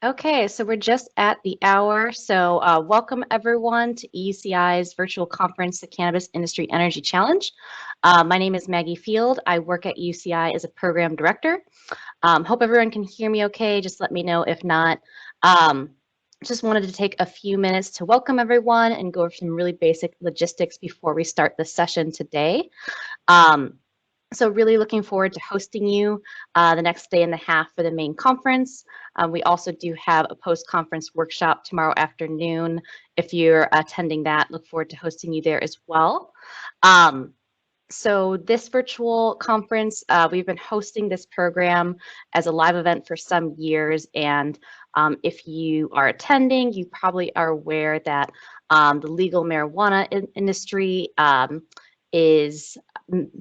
Okay, so we're just at the hour. So welcome everyone to EUCI's virtual conference, the Cannabis Industry Energy Challenge. My name is Maggie Field. I work at EUCI as a program director. Hope everyone can hear me okay. Just let me know if not. Just wanted to take a few minutes to welcome everyone and go over some really basic logistics before we start the session today. So really looking forward to hosting you the next day and a half for the main conference. We also do have a post-conference workshop tomorrow afternoon. If you're attending that, look forward to hosting you there as well. So this virtual conference, we've been hosting this program as a live event for some years. And if you are attending, you probably are aware that the legal marijuana industry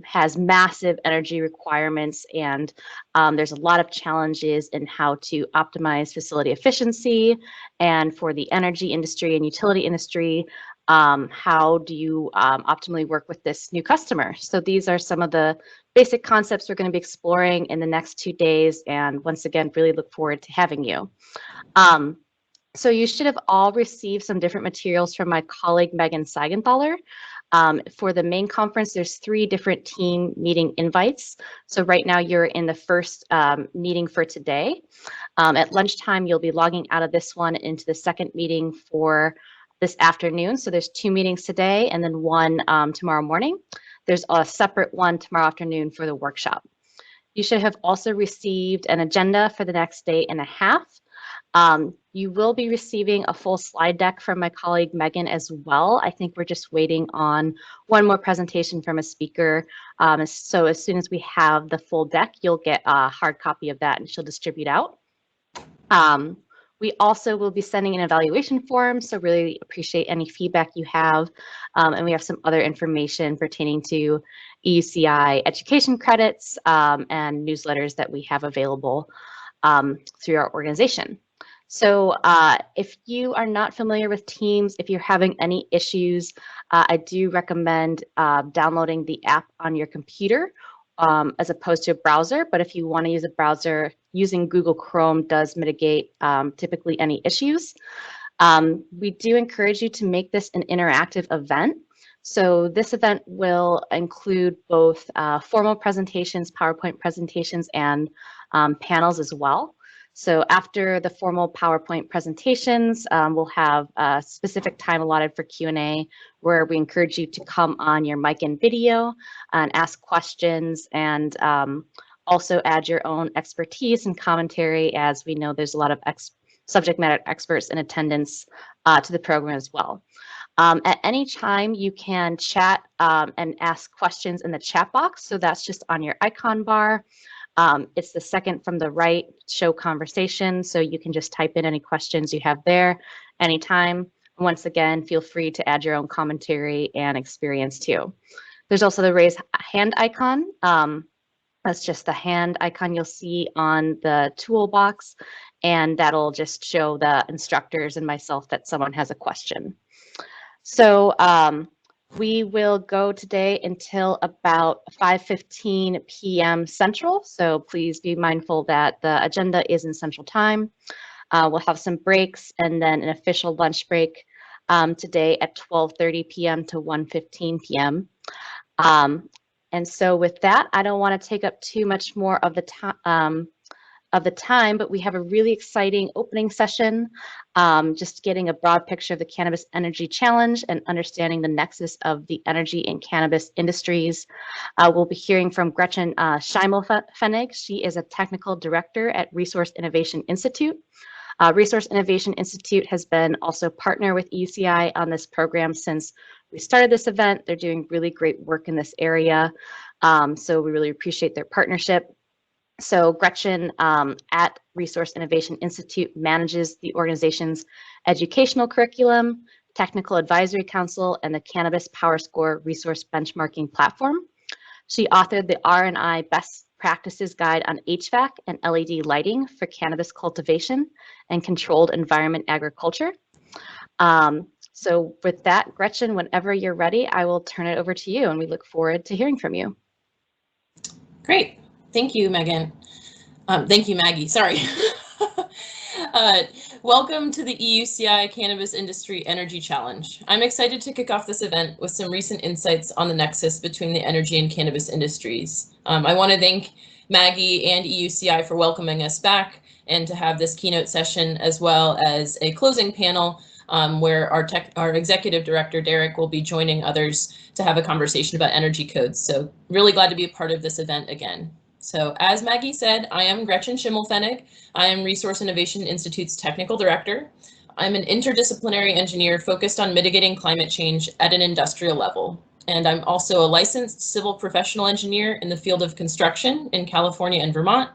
has massive energy requirements, and there's a lot of challenges in how to optimize facility efficiency. And for the energy industry and utility industry, how do you optimally work with this new customer? So these are some of the basic concepts we're going to be exploring in the next 2 days, and once again, really look forward to having you. So you should have all received some different materials from my colleague, Megan Seigenthaler. For the main conference, there's 3 different team meeting invites. So right now you're in the first meeting for today. At lunchtime, you'll be logging out of this one into the second meeting for this afternoon. So there's 2 meetings today and then 1 tomorrow morning. There's a separate one tomorrow afternoon for the workshop. You should have also received an agenda for the next day and a half. You will be receiving a full slide deck from my colleague Megan as well. I think we're just waiting on one more presentation from a speaker. So as soon as we have the full deck, you'll get a hard copy of that and she'll distribute out. We also will be sending an evaluation form, so really appreciate any feedback you have. And we have some other information pertaining to EUCI education credits and newsletters that we have available through our organization. So if you are not familiar with Teams, if you're having any issues, I do recommend downloading the app on your computer as opposed to a browser. But if you want to use a browser, using Google Chrome does mitigate typically any issues. We do encourage you to make this an interactive event. So this event will include both formal presentations, PowerPoint presentations, and panels as well. So after the formal PowerPoint presentations, we'll have a specific time allotted for Q&A where we encourage you to come on your mic and video and ask questions and also add your own expertise and commentary, as we know there's a lot of subject matter experts in attendance to the program as well. At any time, you can chat and ask questions in the chat box. So that's just on your icon bar. It's the second from the right, show conversation. So you can just type in any questions you have there anytime. Once again, feel free to add your own commentary and experience too. There's also the raise hand icon. That's just the hand icon you'll see on the toolbox, and that'll just show the instructors and myself that someone has a question. So we will go today until about 5:15 p.m. Central. So please be mindful that the agenda is in Central Time. We'll have some breaks and then an official lunch break today at 12:30 p.m. to 1:15 p.m. And so with that, I don't want to take up too much more of the time, but we have a really exciting opening session, just getting a broad picture of the Cannabis Energy Challenge and understanding the nexus of the energy and cannabis industries. We'll be hearing from Gretchen Schimelpfenig. She is a technical director at Resource Innovation Institute. Resource Innovation Institute has been also partner with EUCI on this program since we started this event. They're doing really great work in this area. So we really appreciate their partnership. So Gretchen at Resource Innovation Institute manages the organization's educational curriculum, technical advisory council, and the Cannabis PowerScore resource benchmarking platform. She authored the R&I Best Practices Guide on HVAC and LED lighting for cannabis cultivation and controlled environment agriculture. So with that, Gretchen, whenever you're ready, I will turn it over to you, and we look forward to hearing from you. Great. Thank you, Megan. Thank you, Maggie. Sorry. Welcome to the EUCI Cannabis Industry Energy Challenge. I'm excited to kick off this event with some recent insights on the nexus between the energy and cannabis industries. I want to thank Maggie and EUCI for welcoming us back and to have this keynote session as well as a closing panel where our executive director, Derek, will be joining others to have a conversation about energy codes. So really glad to be a part of this event again. So as Maggie said, I am Gretchen Schimelpfenig. I am Resource Innovation Institute's technical director. I'm an interdisciplinary engineer focused on mitigating climate change at an industrial level. And I'm also a licensed civil professional engineer in the field of construction in California and Vermont,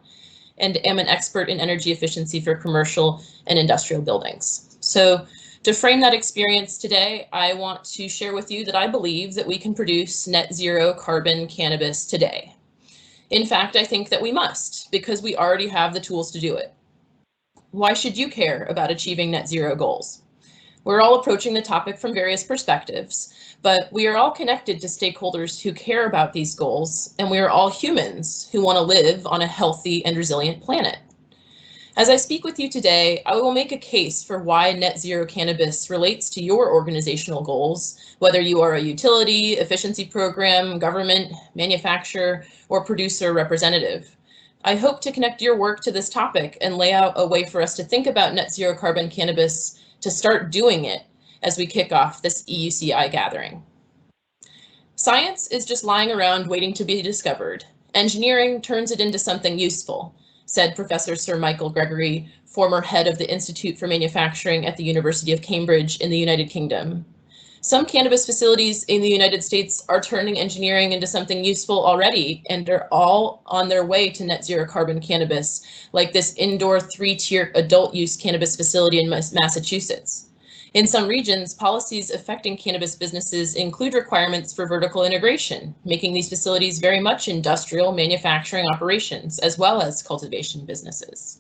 and am an expert in energy efficiency for commercial and industrial buildings. So to frame that experience today, I want to share with you that I believe that we can produce net zero carbon cannabis today. In fact, I think that we must, because we already have the tools to do it. Why should you care about achieving net zero goals? We're all approaching the topic from various perspectives, but we are all connected to stakeholders who care about these goals, and we are all humans who want to live on a healthy and resilient planet. As I speak with you today, I will make a case for why net zero cannabis relates to your organizational goals, whether you are a utility, efficiency program, government, manufacturer, or producer representative. I hope to connect your work to this topic and lay out a way for us to think about net zero carbon cannabis to start doing it as we kick off this EUCI gathering. Science is just lying around waiting to be discovered. Engineering turns it into something useful, said Professor Sir Michael Gregory, former head of the Institute for Manufacturing at the University of Cambridge in the United Kingdom. Some cannabis facilities in the United States are turning engineering into something useful already and are all on their way to net zero carbon cannabis, like this indoor 3-tier adult use cannabis facility in Massachusetts. In some regions, policies affecting cannabis businesses include requirements for vertical integration, making these facilities very much industrial manufacturing operations, as well as cultivation businesses.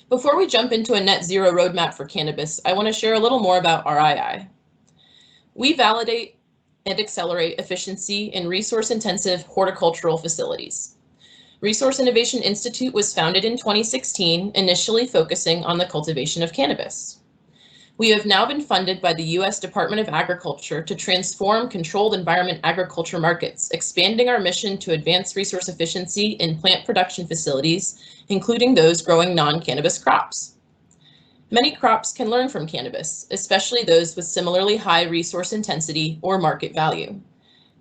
Before we jump into a net zero roadmap for cannabis, I want to share a little more about RII. We validate and accelerate efficiency in resource-intensive horticultural facilities. Resource Innovation Institute was founded in 2016, initially focusing on the cultivation of cannabis. We have now been funded by the U.S. Department of Agriculture to transform controlled environment agriculture markets, expanding our mission to advance resource efficiency in plant production facilities, including those growing non-cannabis crops. Many crops can learn from cannabis, especially those with similarly high resource intensity or market value.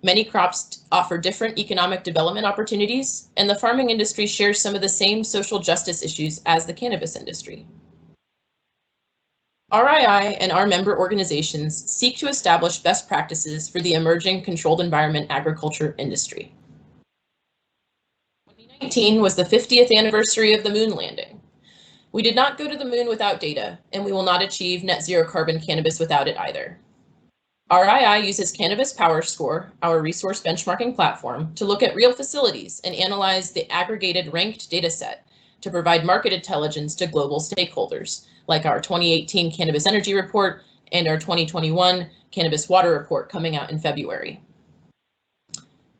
Many crops offer different economic development opportunities, and the farming industry shares some of the same social justice issues as the cannabis industry. RII and our member organizations seek to establish best practices for the emerging controlled environment agriculture industry. 2019 was the 50th anniversary of the moon landing. We did not go to the moon without data, and we will not achieve net zero carbon cannabis without it either. RII uses Cannabis Power Score, our resource benchmarking platform, to look at real facilities and analyze the aggregated ranked data set to provide market intelligence to global stakeholders, like our 2018 Cannabis Energy Report and our 2021 Cannabis Water Report coming out in February.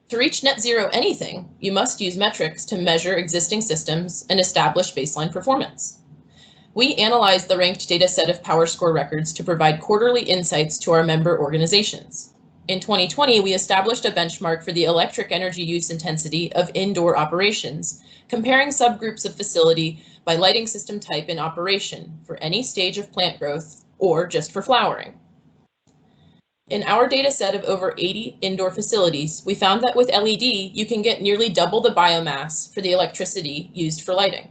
To reach net zero anything, you must use metrics to measure existing systems and establish baseline performance. We analyze the ranked data set of PowerScore records to provide quarterly insights to our member organizations. In 2020, we established a benchmark for the electric energy use intensity of indoor operations, comparing subgroups of facility by lighting system type in operation for any stage of plant growth or just for flowering. In our data set of over 80 indoor facilities, we found that with LED, you can get nearly double the biomass for the electricity used for lighting.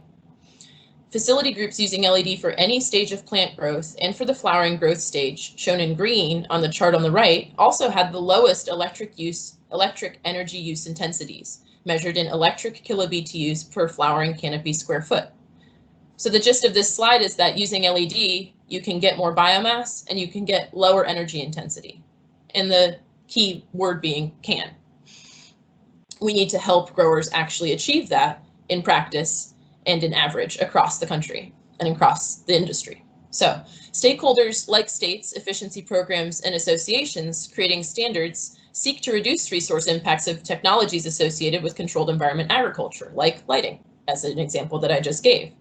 Facility groups using LED for any stage of plant growth and for the flowering growth stage, shown in green on the chart on the right, also had the lowest electric energy use intensities, measured in electric kilobTUs per flowering canopy square foot. So the gist of this slide is that using LED, you can get more biomass and you can get lower energy intensity. And the key word being can. We need to help growers actually achieve that in practice and in average across the country and across the industry. So stakeholders like states, efficiency programs, and associations creating standards seek to reduce resource impacts of technologies associated with controlled environment agriculture, like lighting, as an example that I just gave.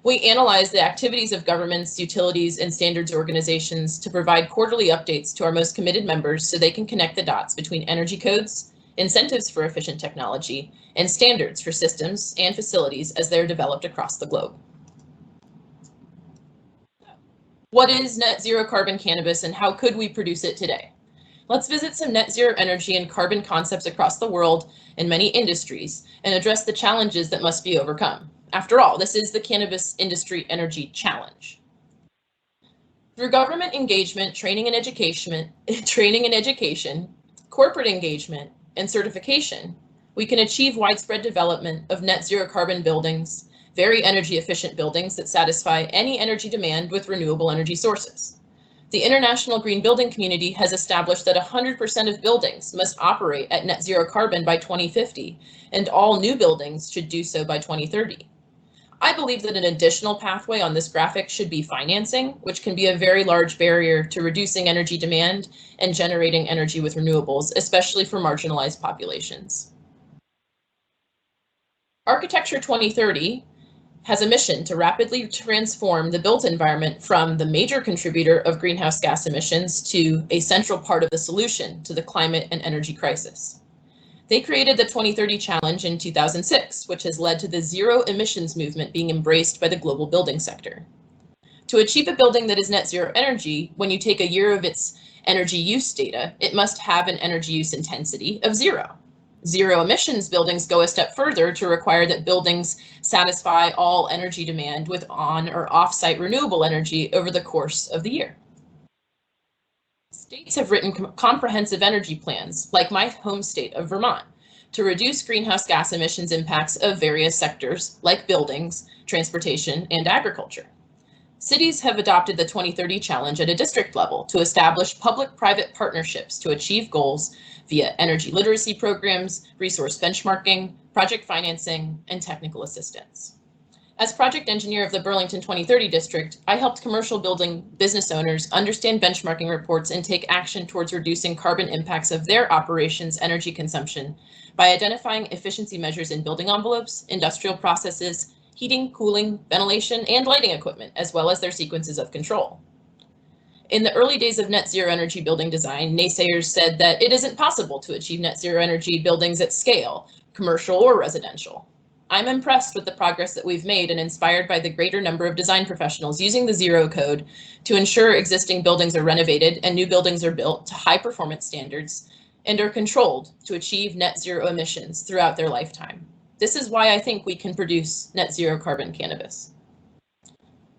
We analyze the activities of governments, utilities, and standards organizations to provide quarterly updates to our most committed members so they can connect the dots between energy codes, incentives for efficient technology, and standards for systems and facilities as they're developed across the globe. What is net zero carbon cannabis and how could we produce it today? Let's visit some net zero energy and carbon concepts across the world and many industries and address the challenges that must be overcome. After all, this is the Cannabis Industry Energy Challenge. Through government engagement, training and education, corporate engagement, and certification, we can achieve widespread development of net zero carbon buildings, very energy efficient buildings that satisfy any energy demand with renewable energy sources. The international green building community has established that 100% of buildings must operate at net zero carbon by 2050, and all new buildings should do so by 2030. I believe that an additional pathway on this graphic should be financing, which can be a very large barrier to reducing energy demand and generating energy with renewables, especially for marginalized populations. Architecture 2030 has a mission to rapidly transform the built environment from the major contributor of greenhouse gas emissions to a central part of the solution to the climate and energy crisis. They created the 2030 Challenge in 2006, which has led to the zero emissions movement being embraced by the global building sector. To achieve a building that is net zero energy, when you take a year of its energy use data, it must have an energy use intensity of 0. Zero emissions buildings go a step further to require that buildings satisfy all energy demand with on or off-site renewable energy over the course of the year. States have written comprehensive energy plans, like my home state of Vermont, to reduce greenhouse gas emissions impacts of various sectors like buildings, transportation, and agriculture. Cities have adopted the 2030 Challenge at a district level to establish public-private partnerships to achieve goals via energy literacy programs, resource benchmarking, project financing, and technical assistance. As project engineer of the Burlington 2030 district, I helped commercial building business owners understand benchmarking reports and take action towards reducing carbon impacts of their operations' energy consumption by identifying efficiency measures in building envelopes, industrial processes, heating, cooling, ventilation, and lighting equipment, as well as their sequences of control. In the early days of net zero energy building design, naysayers said that it isn't possible to achieve net zero energy buildings at scale, commercial or residential. I'm impressed with the progress that we've made and inspired by the greater number of design professionals using the Zero Code to ensure existing buildings are renovated and new buildings are built to high performance standards and are controlled to achieve net zero emissions throughout their lifetime. This is why I think we can produce net zero carbon cannabis.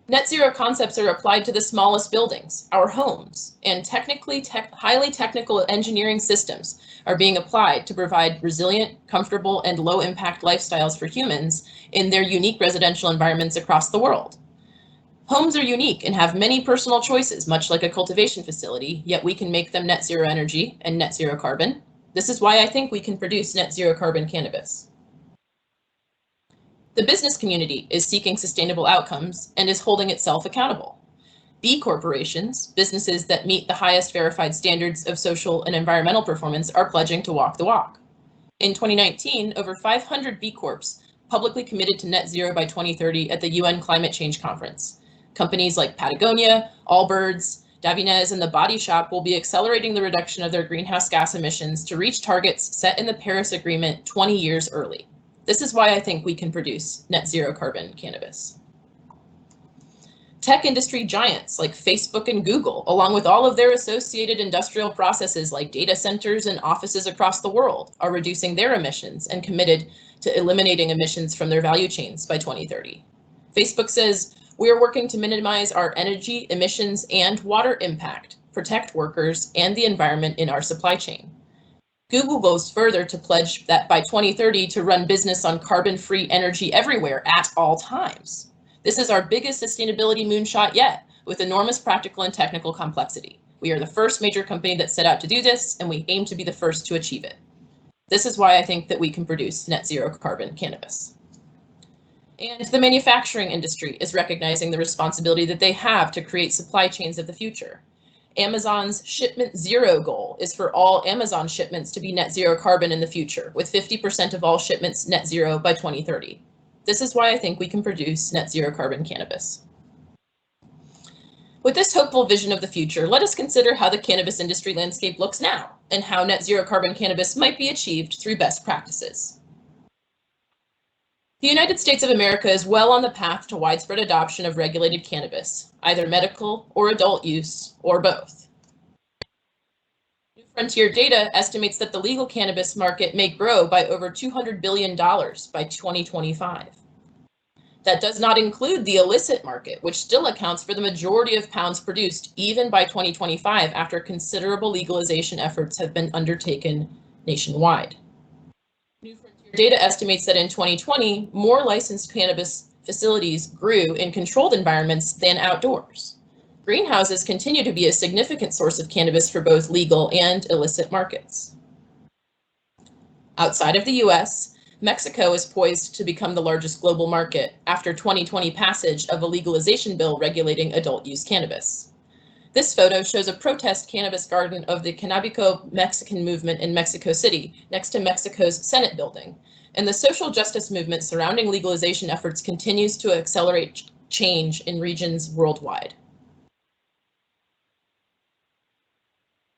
Net zero concepts are applied to the smallest buildings, our homes, and highly technical engineering systems are being applied to provide resilient, comfortable, and low impact lifestyles for humans in their unique residential environments across the world. Homes are unique and have many personal choices, much like a cultivation facility, yet we can make them net zero energy and net zero carbon. This is why I think we can produce net zero carbon cannabis. The business community is seeking sustainable outcomes and is holding itself accountable. B corporations, businesses that meet the highest verified standards of social and environmental performance, are pledging to walk the walk. In 2019, over 500 B Corps publicly committed to net zero by 2030 at the UN Climate Change Conference. Companies like Patagonia, Allbirds, Davines, and The Body Shop will be accelerating the reduction of their greenhouse gas emissions to reach targets set in the Paris Agreement 20 years early. This is why I think we can produce net zero carbon cannabis. Tech industry giants like Facebook and Google, along with all of their associated industrial processes like data centers and offices across the world, are reducing their emissions and committed to eliminating emissions from their value chains by 2030. Facebook says, "We are working to minimize our energy, emissions, and water impact, protect workers and the environment in our supply chain." Google goes further to pledge that by 2030 to run business on carbon-free energy everywhere at all times. This is our biggest sustainability moonshot yet, with enormous practical and technical complexity. We are the first major company that set out to do this, and we aim to be the first to achieve it. This is why I think that we can produce net zero carbon cannabis. And the manufacturing industry is recognizing the responsibility that they have to create supply chains of the future. Amazon's shipment zero goal is for all Amazon shipments to be net zero carbon in the future, with 50% of all shipments net zero by 2030. This is why I think we can produce net zero carbon cannabis. With this hopeful vision of the future, let us consider how the cannabis industry landscape looks now and how net zero carbon cannabis might be achieved through best practices. The United States of America is well on the path to widespread adoption of regulated cannabis, either medical or adult use, or both. New Frontier Data estimates that the legal cannabis market may grow by over $200 billion by 2025. That does not include the illicit market, which still accounts for the majority of pounds produced even by 2025 after considerable legalization efforts have been undertaken nationwide. New Frontier Data estimates that in 2020, more licensed cannabis facilities grew in controlled environments than outdoors. Greenhouses continue to be a significant source of cannabis for both legal and illicit markets. Outside of the US, Mexico is poised to become the largest global market after 2020 passage of a legalization bill regulating adult use cannabis. This photo shows a protest cannabis garden of the Cannabico Mexican movement in Mexico City, next to Mexico's Senate building, and the social justice movement surrounding legalization efforts continues to accelerate change in regions worldwide.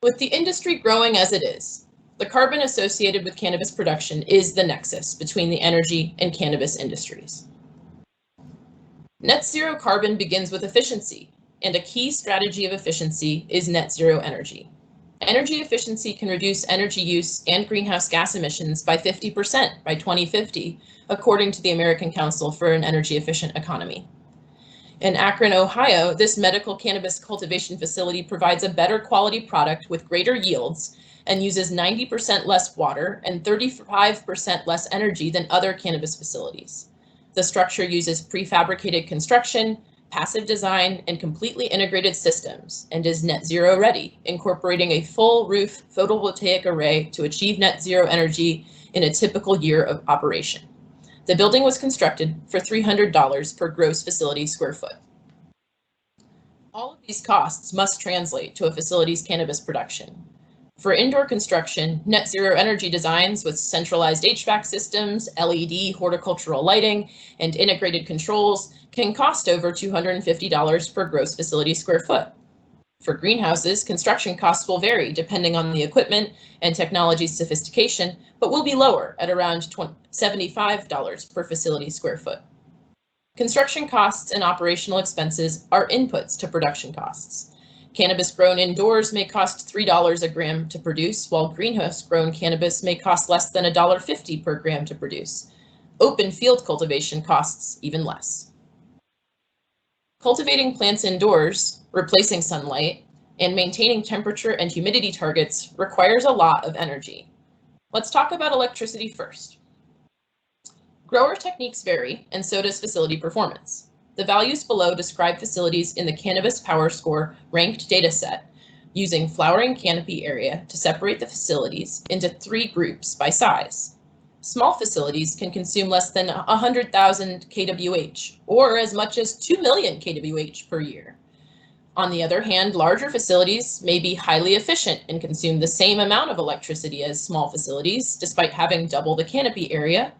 With the industry growing as it is, the carbon associated with cannabis production is the nexus between the energy and cannabis industries. Net zero carbon begins with efficiency, and a key strategy of efficiency is net zero energy. Energy efficiency can reduce energy use and greenhouse gas emissions by 50% by 2050, according to the American Council for an Energy Efficient Economy. In Akron, Ohio, this medical cannabis cultivation facility provides a better quality product with greater yields and uses 90% less water and 35% less energy than other cannabis facilities. The structure uses prefabricated construction, passive design, and completely integrated systems, and is net zero ready, incorporating a full roof photovoltaic array to achieve net zero energy in a typical year of operation. The building was constructed for $300 per gross facility square foot. All of these costs must translate to a facility's cannabis production. For indoor construction, net zero energy designs with centralized HVAC systems, LED horticultural lighting, and integrated controls can cost over $250 per gross facility square foot. For greenhouses, construction costs will vary depending on the equipment and technology sophistication, but will be lower at around $75 per facility square foot. Construction costs and operational expenses are inputs to production costs. Cannabis grown indoors may cost $3 a gram to produce, while greenhouse grown cannabis may cost less than $1.50 per gram to produce. Open field cultivation costs even less. Cultivating plants indoors, replacing sunlight, and maintaining temperature and humidity targets requires a lot of energy. Let's talk about electricity first. Grower techniques vary, and so does facility performance. The values below describe facilities in the Cannabis Power Score ranked dataset using flowering canopy area to separate the facilities into 3 groups by size. Small facilities can consume less than 100,000 kWh, or as much as 2 million kWh per year. On the other hand, larger facilities may be highly efficient and consume the same amount of electricity as small facilities, despite having double the canopy area,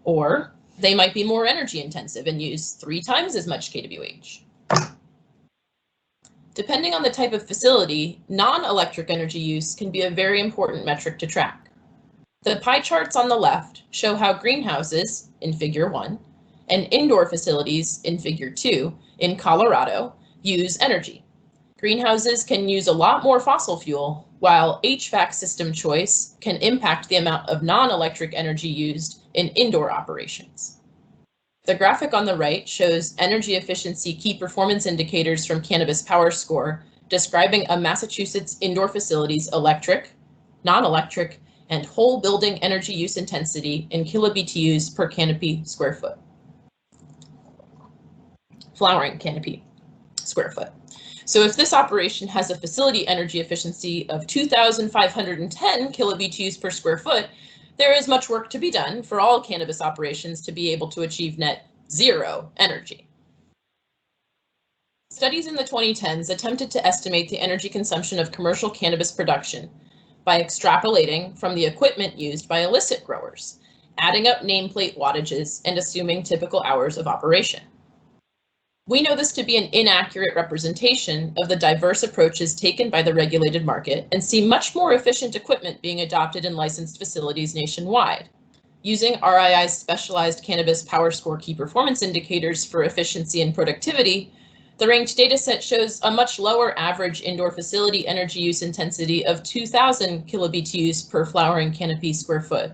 or they might be more energy intensive and use 3 times as much kWh. Depending on the type of facility, non-electric energy use can be a very important metric to track. The pie charts on the left show how greenhouses, in Figure 1, and indoor facilities, in Figure 2, in Colorado, use energy. Greenhouses can use a lot more fossil fuel, while HVAC system choice can impact the amount of non-electric energy used in indoor operations. The graphic on the right shows energy efficiency key performance indicators from Cannabis Power Score, describing a Massachusetts indoor facility's electric, non-electric, and whole building energy use intensity in kilobTUs per canopy square foot. Flowering canopy square foot. So if this operation has a facility energy efficiency of 2,510 kilobTUs per square foot, there is much work to be done for all cannabis operations to be able to achieve net zero energy. Studies in the 2010s attempted to estimate the energy consumption of commercial cannabis production by extrapolating from the equipment used by illicit growers adding up nameplate wattages and assuming typical hours of operation. We know this to be an inaccurate representation of the diverse approaches taken by the regulated market and see much more efficient equipment being adopted in licensed facilities nationwide. Using RII's specialized cannabis power score key performance indicators for efficiency and productivity, the ranked dataset shows a much lower average indoor facility energy use intensity of 2,000 kilobtus per flowering canopy square foot.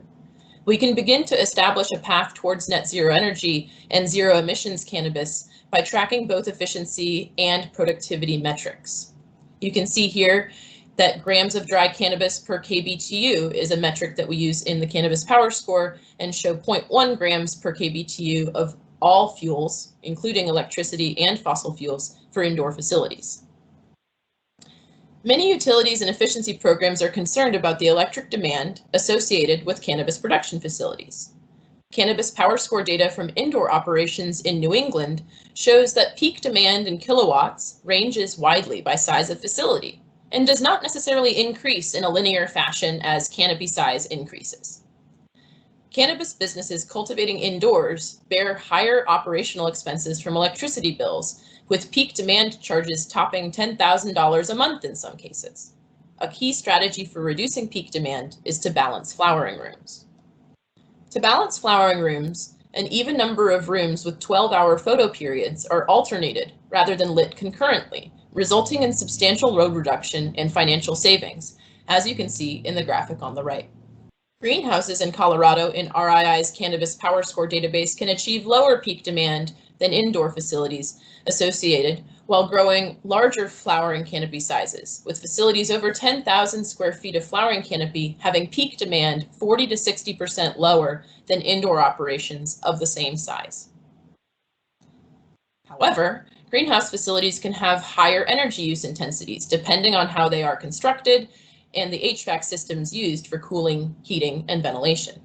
We can begin to establish a path towards net zero energy and zero emissions cannabis by tracking both efficiency and productivity metrics. You can see here that grams of dry cannabis per kBTU is a metric that we use in the Cannabis Power Score and show 0.1 grams per kBTU of all fuels, including electricity and fossil fuels, for indoor facilities. Many utilities and efficiency programs are concerned about the electric demand associated with cannabis production facilities. Cannabis Power Score data from indoor operations in New England shows that peak demand in kilowatts ranges widely by size of facility and does not necessarily increase in a linear fashion as canopy size increases. Cannabis businesses cultivating indoors bear higher operational expenses from electricity bills, with peak demand charges topping $10,000 a month in some cases. A key strategy for reducing peak demand is to balance flowering rooms. To balance flowering rooms, an even number of rooms with 12-hour photo periods are alternated rather than lit concurrently, resulting in substantial load reduction and financial savings, as you can see in the graphic on the right. Greenhouses in Colorado in RII's Cannabis Power Score database can achieve lower peak demand than indoor facilities associated while growing larger flowering canopy sizes, with facilities over 10,000 square feet of flowering canopy having peak demand 40 to 60% lower than indoor operations of the same size. However, greenhouse facilities can have higher energy use intensities depending on how they are constructed and the HVAC systems used for cooling, heating, and ventilation.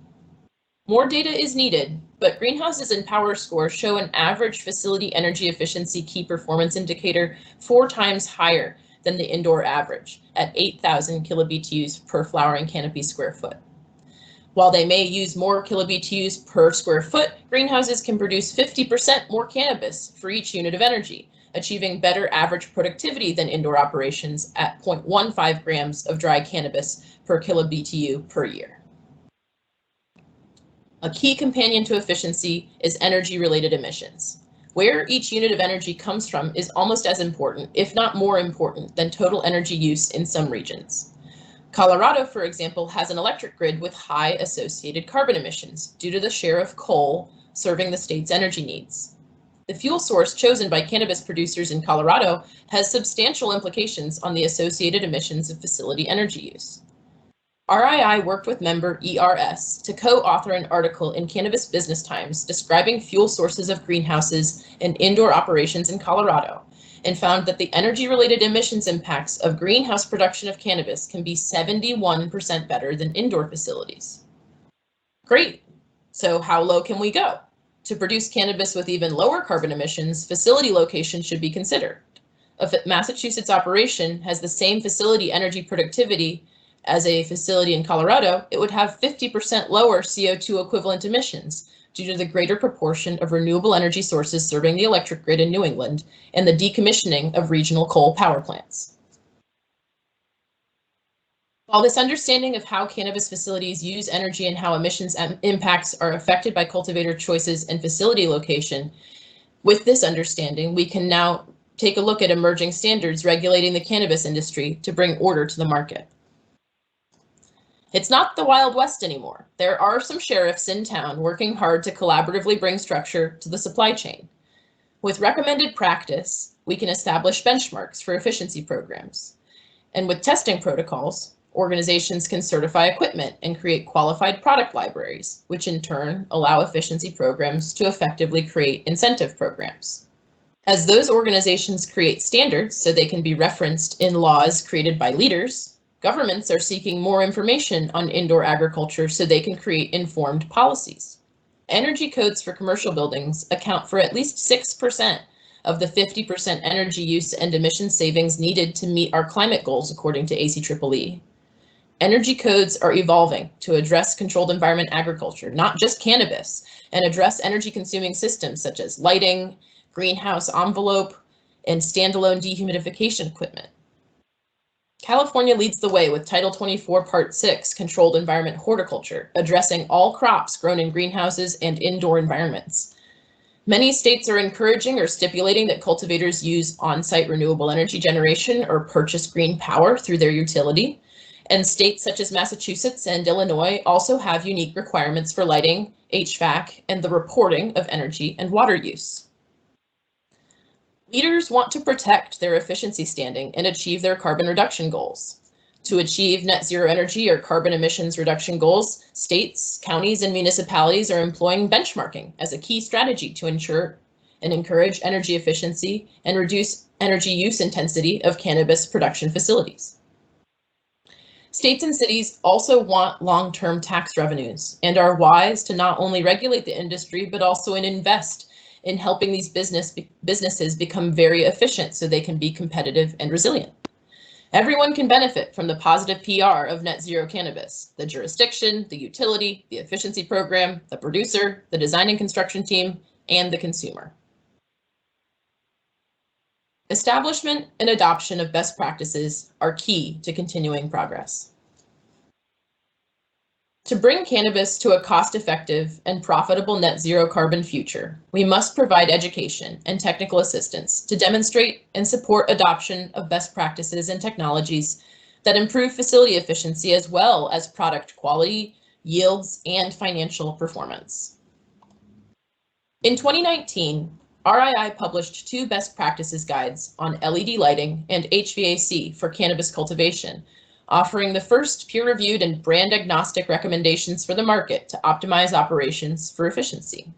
More data is needed, but greenhouses and Power Score show an average facility energy efficiency key performance indicator 4 times higher than the indoor average at 8,000 kilobtus per flowering canopy square foot. While they may use more kilobtus per square foot, greenhouses can produce 50% more cannabis for each unit of energy, achieving better average productivity than indoor operations at 0.15 grams of dry cannabis per kilobtu per year. A key companion to efficiency is energy-related emissions. Where each unit of energy comes from is almost as important, if not more important, than total energy use in some regions. Colorado, for example, has an electric grid with high associated carbon emissions due to the share of coal serving the state's energy needs. The fuel source chosen by cannabis producers in Colorado has substantial implications on the associated emissions of facility energy use. RII worked with member ERS to co-author an article in Cannabis Business Times describing fuel sources of greenhouses and indoor operations in Colorado, and found that the energy-related emissions impacts of greenhouse production of cannabis can be 71% better than indoor facilities. Great, so how low can we go? To produce cannabis with even lower carbon emissions, facility location should be considered. If a Massachusetts operation has the same facility energy productivity as a facility in Colorado, it would have 50% lower CO2 equivalent emissions due to the greater proportion of renewable energy sources serving the electric grid in New England and the decommissioning of regional coal power plants. While this understanding of how cannabis facilities use energy and how emissions impacts are affected by cultivator choices and facility location, with this understanding, we can now take a look at emerging standards regulating the cannabis industry to bring order to the market. It's not the Wild West anymore. There are some sheriffs in town working hard to collaboratively bring structure to the supply chain. With recommended practice, we can establish benchmarks for efficiency programs. And with testing protocols, organizations can certify equipment and create qualified product libraries, which in turn allow efficiency programs to effectively create incentive programs. As those organizations create standards so they can be referenced in laws created by leaders, governments are seeking more information on indoor agriculture so they can create informed policies. Energy codes for commercial buildings account for at least 6% of the 50% energy use and emission savings needed to meet our climate goals, according to ACEEE. energy codes are evolving to address controlled environment agriculture, not just cannabis, and address energy consuming systems such as lighting, greenhouse envelope, and standalone dehumidification equipment. California leads the way with Title 24 Part 6 Controlled Environment Horticulture, addressing all crops grown in greenhouses and indoor environments. Many states are encouraging or stipulating that cultivators use on-site renewable energy generation or purchase green power through their utility. And states such as Massachusetts and Illinois also have unique requirements for lighting, HVAC, and the reporting of energy and water use. Leaders want to protect their efficiency standing and achieve their carbon reduction goals. To achieve net zero energy or carbon emissions reduction goals, states, counties, and municipalities are employing benchmarking as a key strategy to ensure and encourage energy efficiency and reduce energy use intensity of cannabis production facilities. States and cities also want long-term tax revenues and are wise to not only regulate the industry, but also invest in helping these businesses become very efficient so they can be competitive and resilient. Everyone can benefit from the positive PR of net zero cannabis: the jurisdiction, the utility, the efficiency program, the producer, the design and construction team, and the consumer. Establishment and adoption of best practices are key to continuing progress. To bring cannabis to a cost-effective and profitable net zero carbon future, we must provide education and technical assistance to demonstrate and support adoption of best practices and technologies that improve facility efficiency as well as product quality, yields, and financial performance. In 2019, RII published 2 best practices guides on LED lighting and HVAC for cannabis cultivation, offering the first peer-reviewed and brand-agnostic recommendations for the market to optimize operations for efficiency.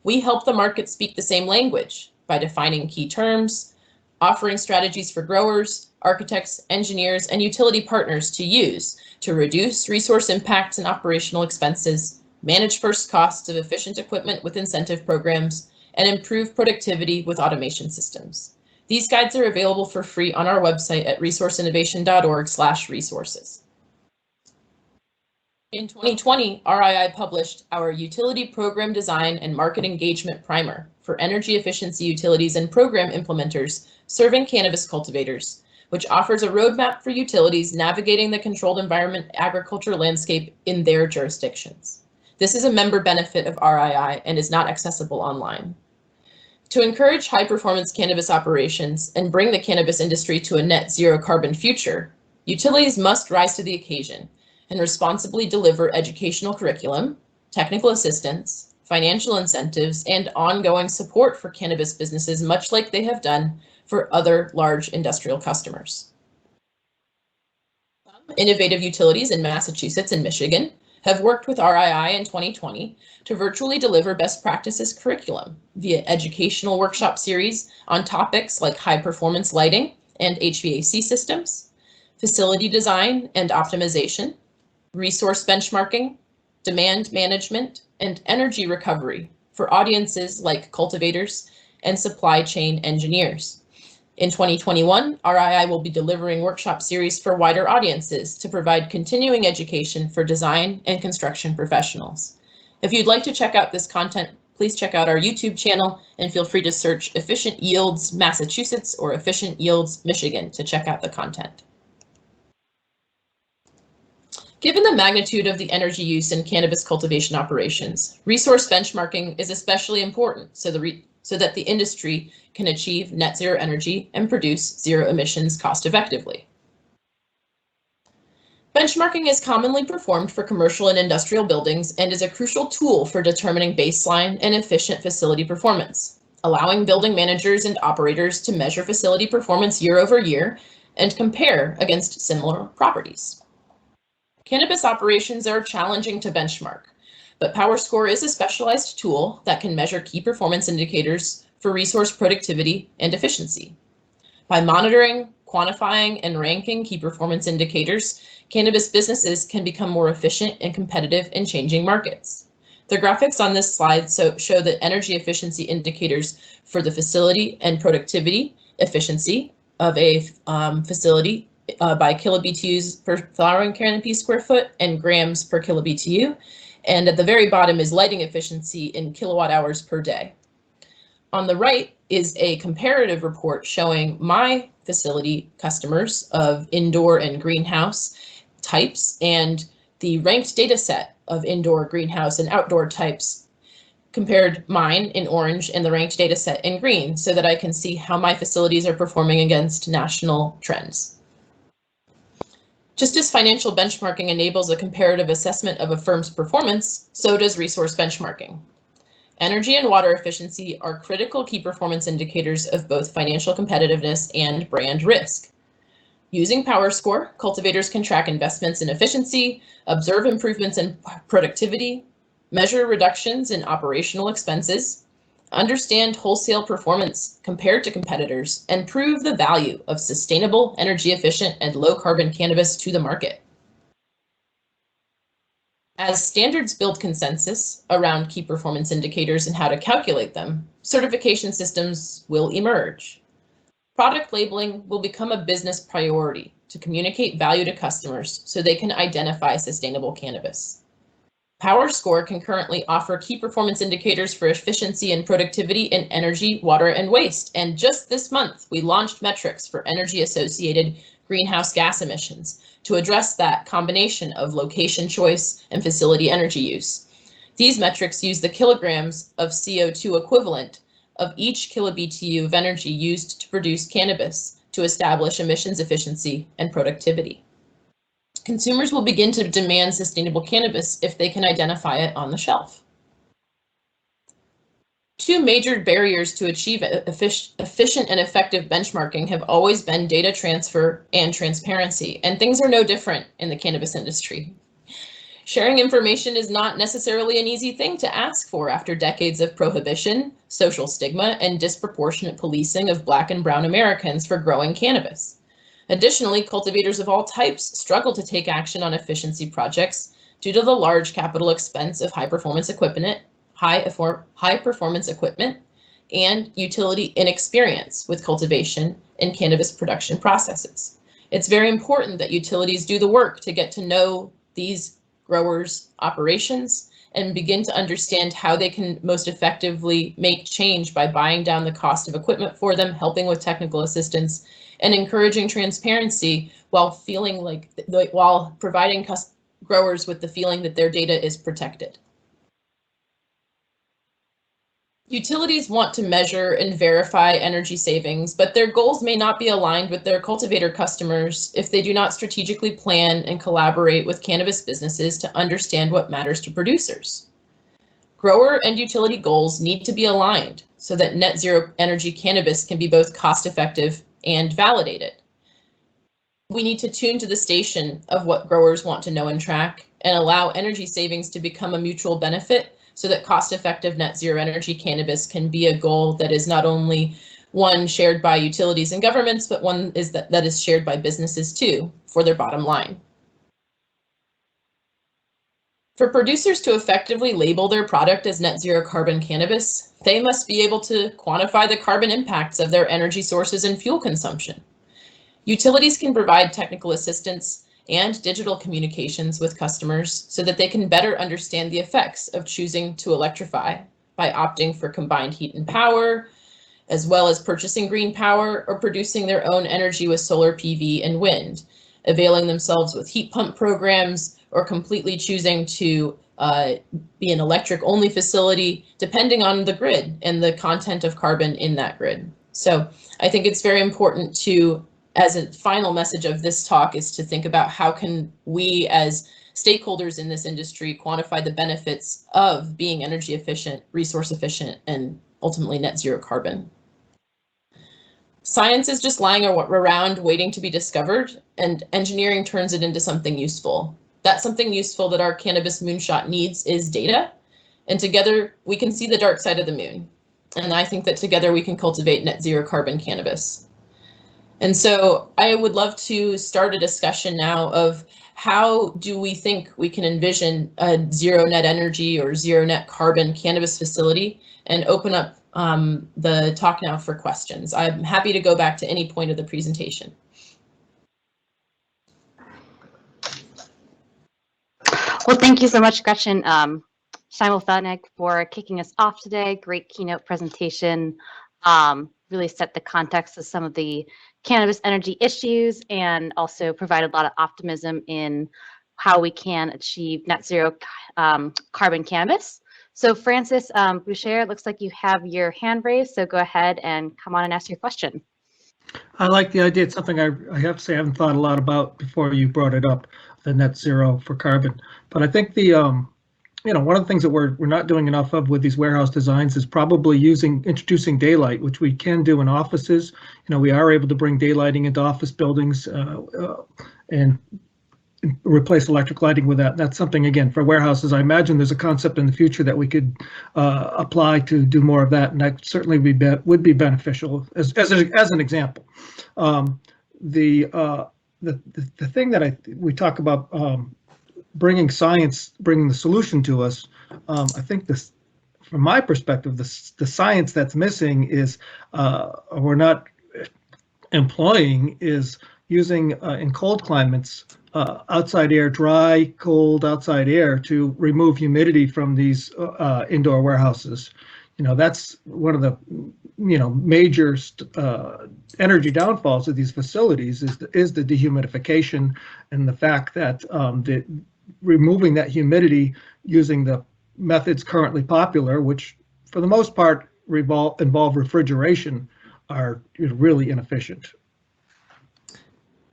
We help the market speak the same language by defining key terms, offering strategies for growers, architects, engineers, and utility partners to use to reduce resource impacts and operational expenses, manage first costs of efficient equipment with incentive programs, and improve productivity with automation systems. These guides are available for free on our website at resourceinnovation.org/resources. In 2020, RII published our Utility Program Design and Market Engagement Primer for energy efficiency utilities and program implementers serving cannabis cultivators, which offers a roadmap for utilities navigating the controlled environment agriculture landscape in their jurisdictions. This is a member benefit of RII and is not accessible online. To encourage high-performance cannabis operations and bring the cannabis industry to a net zero carbon future, utilities must rise to the occasion and responsibly deliver educational curriculum, technical assistance, financial incentives, and ongoing support for cannabis businesses, much like they have done for other large industrial customers. Some innovative utilities in Massachusetts and Michigan have worked with RII in 2020 to virtually deliver best practices curriculum via educational workshop series on topics like high performance lighting and HVAC systems, facility design and optimization, resource benchmarking, demand management, and energy recovery for audiences like cultivators and supply chain engineers. In 2021, RII will be delivering workshop series for wider audiences to provide continuing education for design and construction professionals. If you'd like to check out this content, please check out our YouTube channel and feel free to search Efficient Yields Massachusetts or Efficient Yields Michigan to check out the content. Given the magnitude of the energy use in cannabis cultivation operations, resource benchmarking is especially important so that the industry can achieve net zero energy and produce zero emissions cost effectively. Benchmarking is commonly performed for commercial and industrial buildings and is a crucial tool for determining baseline and efficient facility performance, allowing building managers and operators to measure facility performance year over year and compare against similar properties. Cannabis operations are challenging to benchmark, but PowerScore is a specialized tool that can measure key performance indicators for resource productivity and efficiency. By monitoring, quantifying, and ranking key performance indicators, cannabis businesses can become more efficient and competitive in changing markets. The graphics on this slide show the energy efficiency indicators for the facility and productivity efficiency of a facility by kilobtus per flowering canopy square foot and grams per kilobtu. And at the very bottom is lighting efficiency in kilowatt hours per day. On the right is a comparative report showing my facility customers of indoor and greenhouse types and the ranked data set of indoor, greenhouse, and outdoor types, compared mine in orange and the ranked data set in green so that I can see how my facilities are performing against national trends. Just as financial benchmarking enables a comparative assessment of a firm's performance, so does resource benchmarking. Energy and water efficiency are critical key performance indicators of both financial competitiveness and brand risk. Using PowerScore, cultivators can track investments in efficiency, observe improvements in productivity, measure reductions in operational expenses, understand wholesale performance compared to competitors, and prove the value of sustainable, energy efficient, and low carbon cannabis to the market. As standards build consensus around key performance indicators and how to calculate them, certification systems will emerge. Product labeling will become a business priority to communicate value to customers so they can identify sustainable cannabis. PowerScore can currently offer key performance indicators for efficiency and productivity in energy, water, and waste. And just this month, we launched metrics for energy-associated greenhouse gas emissions to address that combination of location choice and facility energy use. These metrics use the kilograms of CO2 equivalent of each kilobtu of energy used to produce cannabis to establish emissions efficiency and productivity. Consumers will begin to demand sustainable cannabis if they can identify it on the shelf. Two major barriers to achieve efficient and effective benchmarking have always been data transfer and transparency, and things are no different in the cannabis industry. Sharing information is not necessarily an easy thing to ask for after decades of prohibition, social stigma, and disproportionate policing of Black and Brown Americans for growing cannabis. Additionally, cultivators of all types struggle to take action on efficiency projects due to the large capital expense of high performance equipment, and utility inexperience with cultivation and cannabis production processes. It's very important that utilities do the work to get to know these growers' operations and begin to understand how they can most effectively make change by buying down the cost of equipment for them, helping with technical assistance, and encouraging transparency while providing growers with the feeling that their data is protected. Utilities want to measure and verify energy savings, but their goals may not be aligned with their cultivator customers if they do not strategically plan and collaborate with cannabis businesses to understand what matters to producers. Grower and utility goals need to be aligned so that net zero energy cannabis can be both cost-effective and validated. We need to tune to the station of what growers want to know and track and allow energy savings to become a mutual benefit so that cost-effective net zero energy cannabis can be a goal that is not only one shared by utilities and governments, but one that is shared by businesses too, for their bottom line. For producers to effectively label their product as net zero carbon cannabis, they must be able to quantify the carbon impacts of their energy sources and fuel consumption. Utilities can provide technical assistance and digital communications with customers so that they can better understand the effects of choosing to electrify by opting for combined heat and power, as well as purchasing green power or producing their own energy with solar PV and wind, availing themselves with heat pump programs or completely choosing to be an electric only facility, depending on the grid and the content of carbon in that grid. So I think it's very important to, as a final message of this talk, is to think about how can we as stakeholders in this industry quantify the benefits of being energy efficient, resource efficient, and ultimately net zero carbon. Science is just lying around waiting to be discovered, and engineering turns it into something useful. That something useful that our cannabis moonshot needs is data, and together we can see the dark side of the moon. And I think that together we can cultivate net zero carbon cannabis. And so I would love to start a discussion now of how do we think we can envision a zero net energy or zero net carbon cannabis facility, and open up the talk now for questions. I'm happy to go back to any point of the presentation. Well, thank you so much, Gretchen Schimelpfenig, for kicking us off today. Great keynote presentation. Really set the context of some of the cannabis energy issues and also provided a lot of optimism in how we can achieve net zero carbon cannabis. So Francis Boucher, it looks like you have your hand raised, so go ahead and come on and ask your question. I like the idea. It's something I have to say I haven't thought a lot about before you brought it up, the net zero for carbon. But I think the one of the things that we're not doing enough of with these warehouse designs is probably introducing daylight, which we can do in offices. We are able to bring daylighting into office buildings and replace electric lighting with that. That's something, again, for warehouses. I imagine there's a concept in the future that we could apply to do more of that, and that certainly would be beneficial as an example. The thing that we talk about bringing science, bringing the solution to us. I think this, from my perspective, the science that's missing is we're not employing is using in cold climates outside air, dry, cold outside air to remove humidity from these indoor warehouses. That's one of the major energy downfalls of these facilities is the dehumidification, and the fact that removing that humidity using the methods currently popular, which for the most part involve refrigeration, are really inefficient.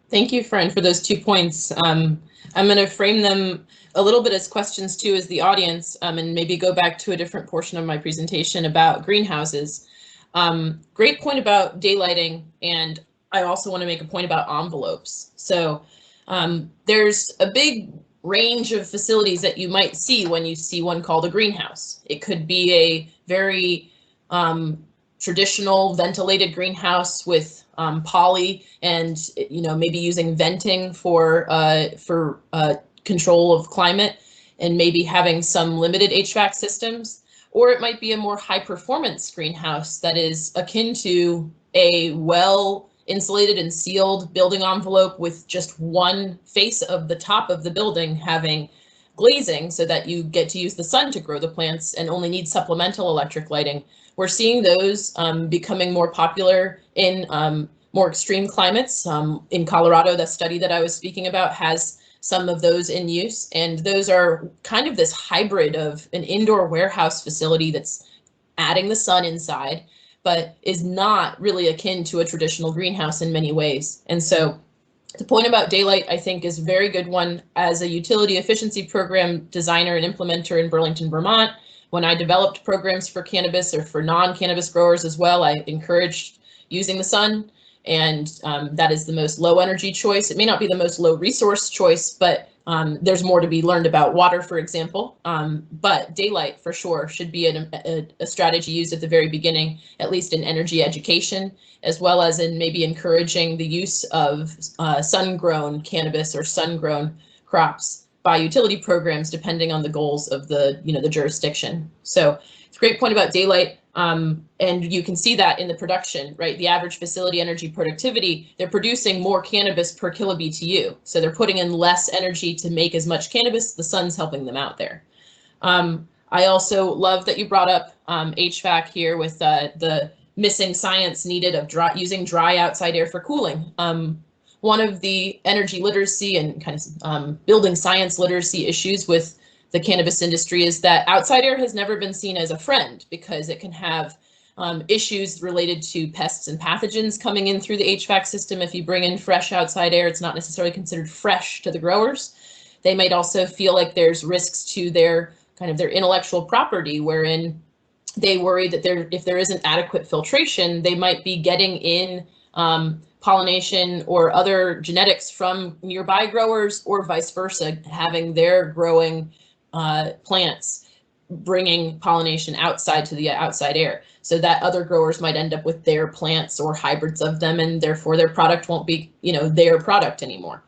Thank you, Fran, for those 2 points. I'm going to frame them a little bit as questions too, as the audience, and maybe go back to a different portion of my presentation about greenhouses. Great point about daylighting, and I also want to make a point about envelopes. So there's a big range of facilities that you might see when you see one called a greenhouse. It could be a very traditional ventilated greenhouse with poly and maybe using venting for control of climate and maybe having some limited HVAC systems. Or it might be a more high performance greenhouse that is akin to a well insulated and sealed building envelope with just one face of the top of the building having glazing so that you get to use the sun to grow the plants and only need supplemental electric lighting. We're seeing those becoming more popular in more extreme climates. In Colorado, the study that I was speaking about has some of those in use, and those are kind of this hybrid of an indoor warehouse facility that's adding the sun inside, but is not really akin to a traditional greenhouse in many ways. And so the point about daylight, I think, is a very good one. As a utility efficiency program designer and implementer in Burlington, Vermont, when I developed programs for cannabis or for non-cannabis growers as well, I encouraged using the sun, and that is the most low energy choice. It may not be the most low resource choice, but there's more to be learned about water, for example. But daylight for sure should be a strategy used at the very beginning, at least in energy education, as well as in maybe encouraging the use of sun-grown cannabis or sun-grown crops by utility programs, depending on the goals of the jurisdiction. So it's a great point about daylight. And you can see that in the production, right? The average facility energy productivity, they're producing more cannabis per kilo BTU. So they're putting in less energy to make as much cannabis. The sun's helping them out there. I also love that you brought up HVAC here with the missing science needed of using dry outside air for cooling. One of the energy literacy and kind of building science literacy issues with the cannabis industry is that outside air has never been seen as a friend, because it can have issues related to pests and pathogens coming in through the HVAC system. If you bring in fresh outside air, it's not necessarily considered fresh to the growers. They might also feel like there's risks to their intellectual property, wherein they worry that if there isn't adequate filtration, they might be getting in pollination or other genetics from nearby growers, or vice versa, having their growing plants bringing pollination outside to the outside air, so that other growers might end up with their plants or hybrids of them, and therefore their product won't be, their product anymore.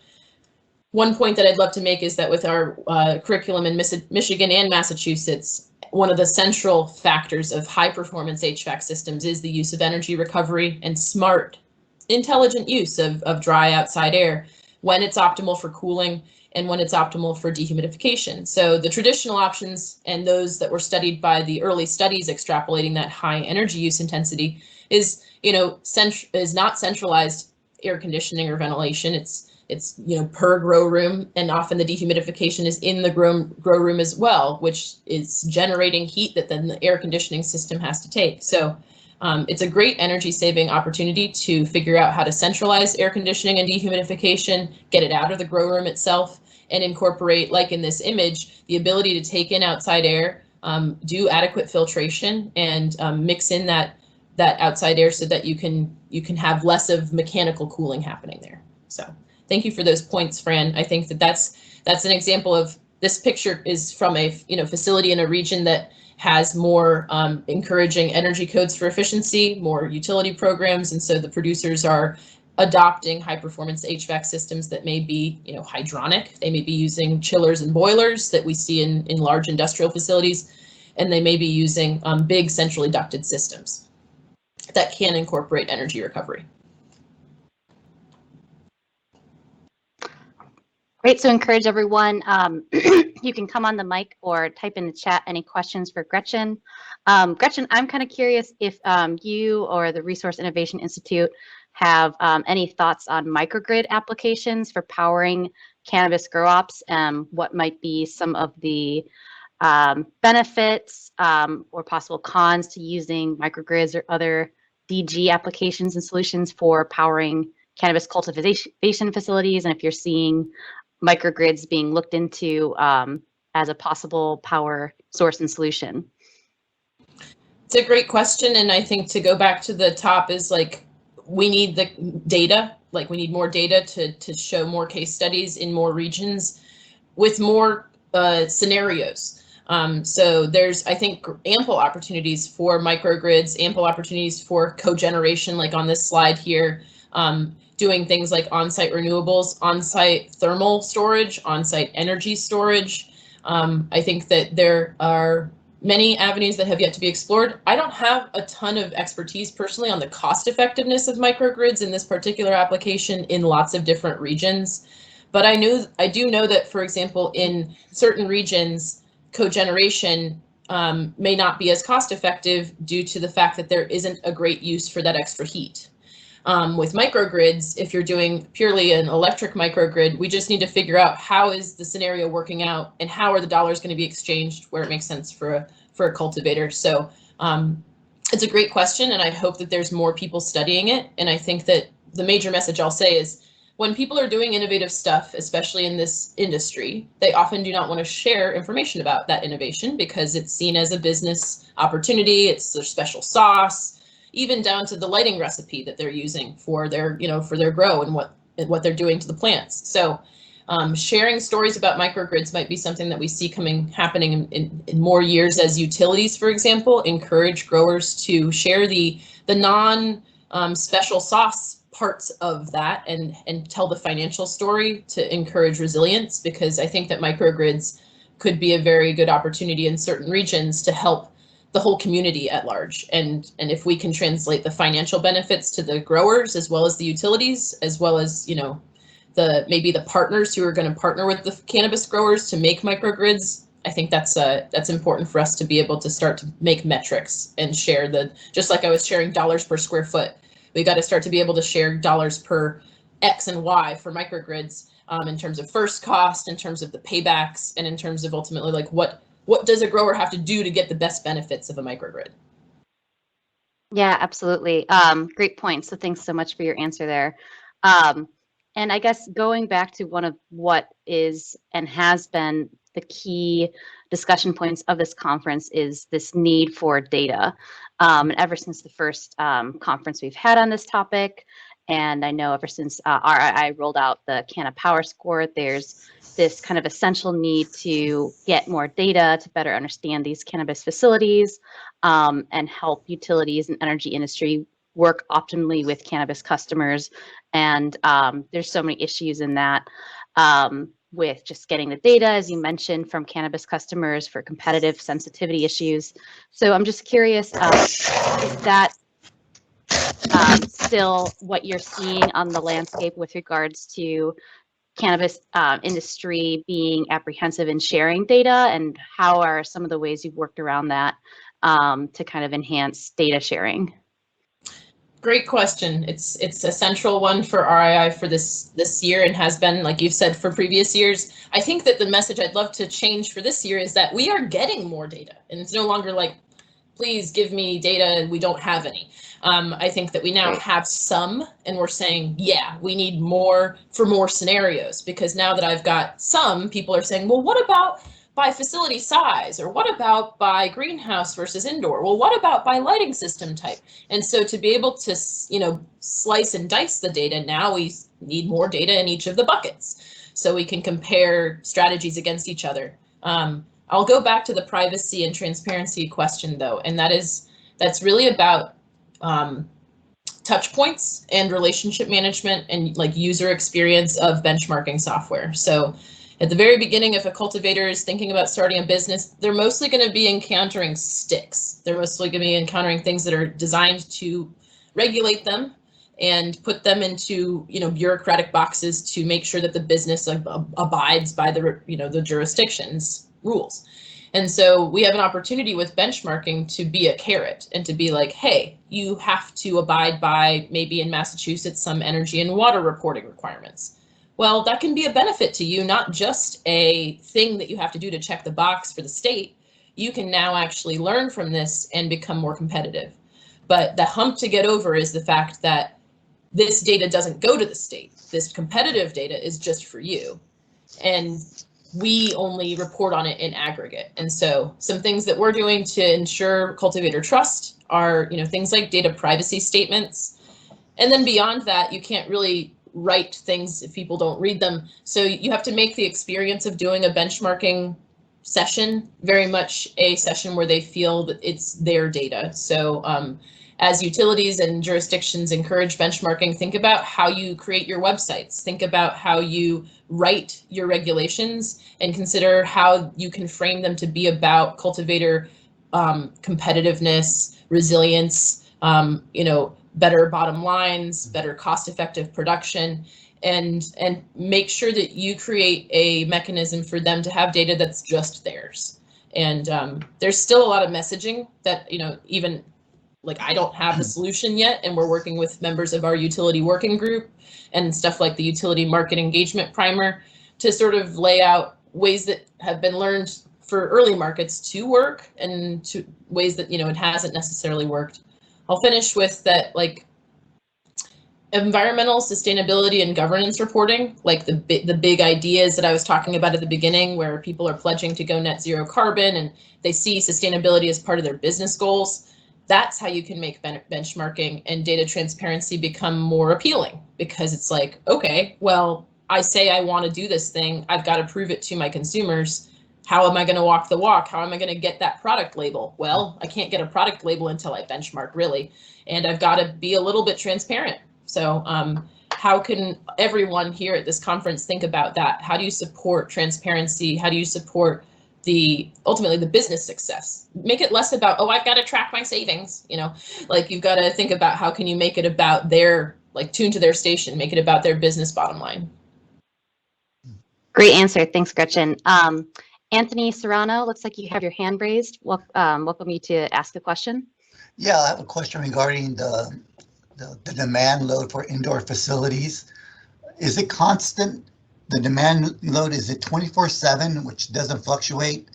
One point that I'd love to make is that with our curriculum in Michigan and Massachusetts, one of the central factors of high performance HVAC systems is the use of energy recovery and smart, intelligent use of dry outside air when it's optimal for cooling, and when it's optimal for dehumidification. So the traditional options and those that were studied by the early studies extrapolating that high energy use intensity is, is not centralized air conditioning or ventilation. It's per grow room, and often the dehumidification is in the grow room as well, which is generating heat that then the air conditioning system has to take. So it's a great energy saving opportunity to figure out how to centralize air conditioning and dehumidification, get it out of the grow room itself, and incorporate, like in this image, the ability to take in outside air, do adequate filtration, and mix in that outside air so that you can have less of mechanical cooling happening there. So thank you for those points, Fran. I think that's an example of, this picture is from a facility in a region that has more encouraging energy codes for efficiency, more utility programs, and so the producers are adopting high performance HVAC systems that may be hydronic. They may be using chillers and boilers that we see in large industrial facilities, and they may be using big centrally ducted systems that can incorporate energy recovery. Great, so encourage everyone, you can come on the mic or type in the chat any questions for Gretchen. Gretchen, I'm kind of curious if you or the Resource Innovation Institute have any thoughts on microgrid applications for powering cannabis grow ops, what might be some of the benefits or possible cons to using microgrids or other DG applications and solutions for powering cannabis cultivation facilities, and if you're seeing microgrids being looked into as a possible power source and solution. It's a great question, and I think to go back to the top is we need the data, we need more data to show more case studies in more regions with more scenarios. So there's, I think, ample opportunities for microgrids, ample opportunities for cogeneration, like on this slide here, doing things like on-site renewables, on-site thermal storage, on-site energy storage. I think that there are many avenues that have yet to be explored. I don't have a ton of expertise personally on the cost effectiveness of microgrids in this particular application in lots of different regions, but I do know that, for example, in certain regions, cogeneration may not be as cost effective due to the fact that there isn't a great use for that extra heat. With microgrids, if you're doing purely an electric microgrid, we just need to figure out how is the scenario working out and how are the dollars going to be exchanged where it makes sense for a cultivator. So it's a great question, and I hope that there's more people studying it. And I think that the major message I'll say is, when people are doing innovative stuff, especially in this industry, they often do not want to share information about that innovation because it's seen as a business opportunity. It's their special sauce, even down to the lighting recipe that they're using for their, for their grow and what they're doing to the plants. So sharing stories about microgrids might be something that we see happening in more years as utilities, for example, encourage growers to share the non special sauce parts of that and tell the financial story to encourage resilience, because I think that microgrids could be a very good opportunity in certain regions to help the whole community at large. And if we can translate the financial benefits to the growers as well as the utilities, as well as, maybe the partners who are going to partner with the cannabis growers to make microgrids, I think that's important for us to be able to start to make metrics and share just like I was sharing dollars per square foot, we got to start to be able to share dollars per X and Y for microgrids in terms of first cost, in terms of the paybacks, and in terms of ultimately what does a grower have to do to get the best benefits of a microgrid? Yeah, absolutely. Great point. So thanks so much for your answer there. And I guess going back to one of what is and has been the key discussion points of this conference is this need for data. And ever since the first conference we've had on this topic, and I know ever since RII rolled out the Canna Power Score, there's this kind of essential need to get more data to better understand these cannabis facilities and help utilities and energy industry work optimally with cannabis customers. And there's so many issues in that with just getting the data, as you mentioned, from cannabis customers for competitive sensitivity issues. So I'm just curious, is that still what you're seeing on the landscape with regards to cannabis industry being apprehensive in sharing data, and how are some of the ways you've worked around that to kind of enhance data sharing? Great question. It's a central one for RII for this year, and has been, like you've said, for previous years. I think that the message I'd love to change for this year is that we are getting more data, and it's no longer like, please give me data, we don't have any. I think that we now have some, and we're saying, yeah, we need more for more scenarios, because now that I've got some, people are saying, well, what about by facility size, or what about by greenhouse versus indoor? Well, what about by lighting system type? And so to be able to, slice and dice the data, now we need more data in each of the buckets, so we can compare strategies against each other. I'll go back to the privacy and transparency question though, and that's really about touch points and relationship management and like user experience of benchmarking software. So at the very beginning, if a cultivator is thinking about starting a business, they're mostly going to be encountering sticks. They're mostly going to be encountering things that are designed to regulate them and put them into, bureaucratic boxes to make sure that the business abides by the jurisdiction's rules. And so we have an opportunity with benchmarking to be a carrot and to be like, hey, you have to abide by, maybe in Massachusetts, some energy and water reporting requirements. Well, that can be a benefit to you, not just a thing that you have to do to check the box for the state. You can now actually learn from this and become more competitive. But the hump to get over is the fact that this data doesn't go to the state. This competitive data is just for you. And we only report on it in aggregate. And so some things that we're doing to ensure cultivator trust are, things like data privacy statements. And then beyond that, you can't really write things if people don't read them. So you have to make the experience of doing a benchmarking session very much a session where they feel that it's their data. So as utilities and jurisdictions encourage benchmarking, think about how you create your websites, think about how you write your regulations, and consider how you can frame them to be about cultivator competitiveness, resilience, better bottom lines, better cost-effective production, and make sure that you create a mechanism for them to have data that's just theirs. And there's still a lot of messaging that, even like I don't have the solution yet, and we're working with members of our utility working group and stuff like the utility market engagement primer to sort of lay out ways that have been learned for early markets to work, and to ways that, it hasn't necessarily worked. I'll finish with that, like environmental sustainability and governance reporting, like the big ideas that I was talking about at the beginning, where people are pledging to go net zero carbon and they see sustainability as part of their business goals. That's how you can make benchmarking and data transparency become more appealing, because it's like, okay, well, I say I want to do this thing. I've got to prove it to my consumers. How am I going to walk the walk? How am I going to get that product label? Well, I can't get a product label until I benchmark, really. And I've got to be a little bit transparent. So how can everyone here at this conference think about that? How do you support transparency? How do you support ultimately the business success? Make it less about, oh, I've got to track my savings, like you've got to think about how can you make it about their, like, tune to their station, make it about their business bottom line. Great answer. Thanks, Gretchen. Anthony Serrano, looks like you have your hand raised. Welcome you to ask a question. Yeah, I have a question regarding the demand load for indoor facilities. Is it constant? The demand load, is it 24/7, which doesn't fluctuate?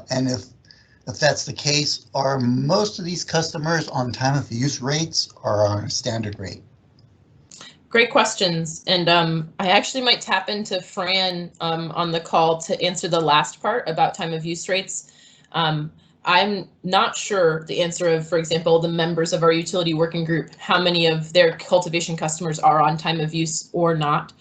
And if that's the case, are most of these customers on time of use rates or on a standard rate? Great questions. And I actually might tap into Fran on the call to answer the last part about time of use rates. I'm not sure the answer of, for example, the members of our utility working group, how many of their cultivation customers are on time of use or not,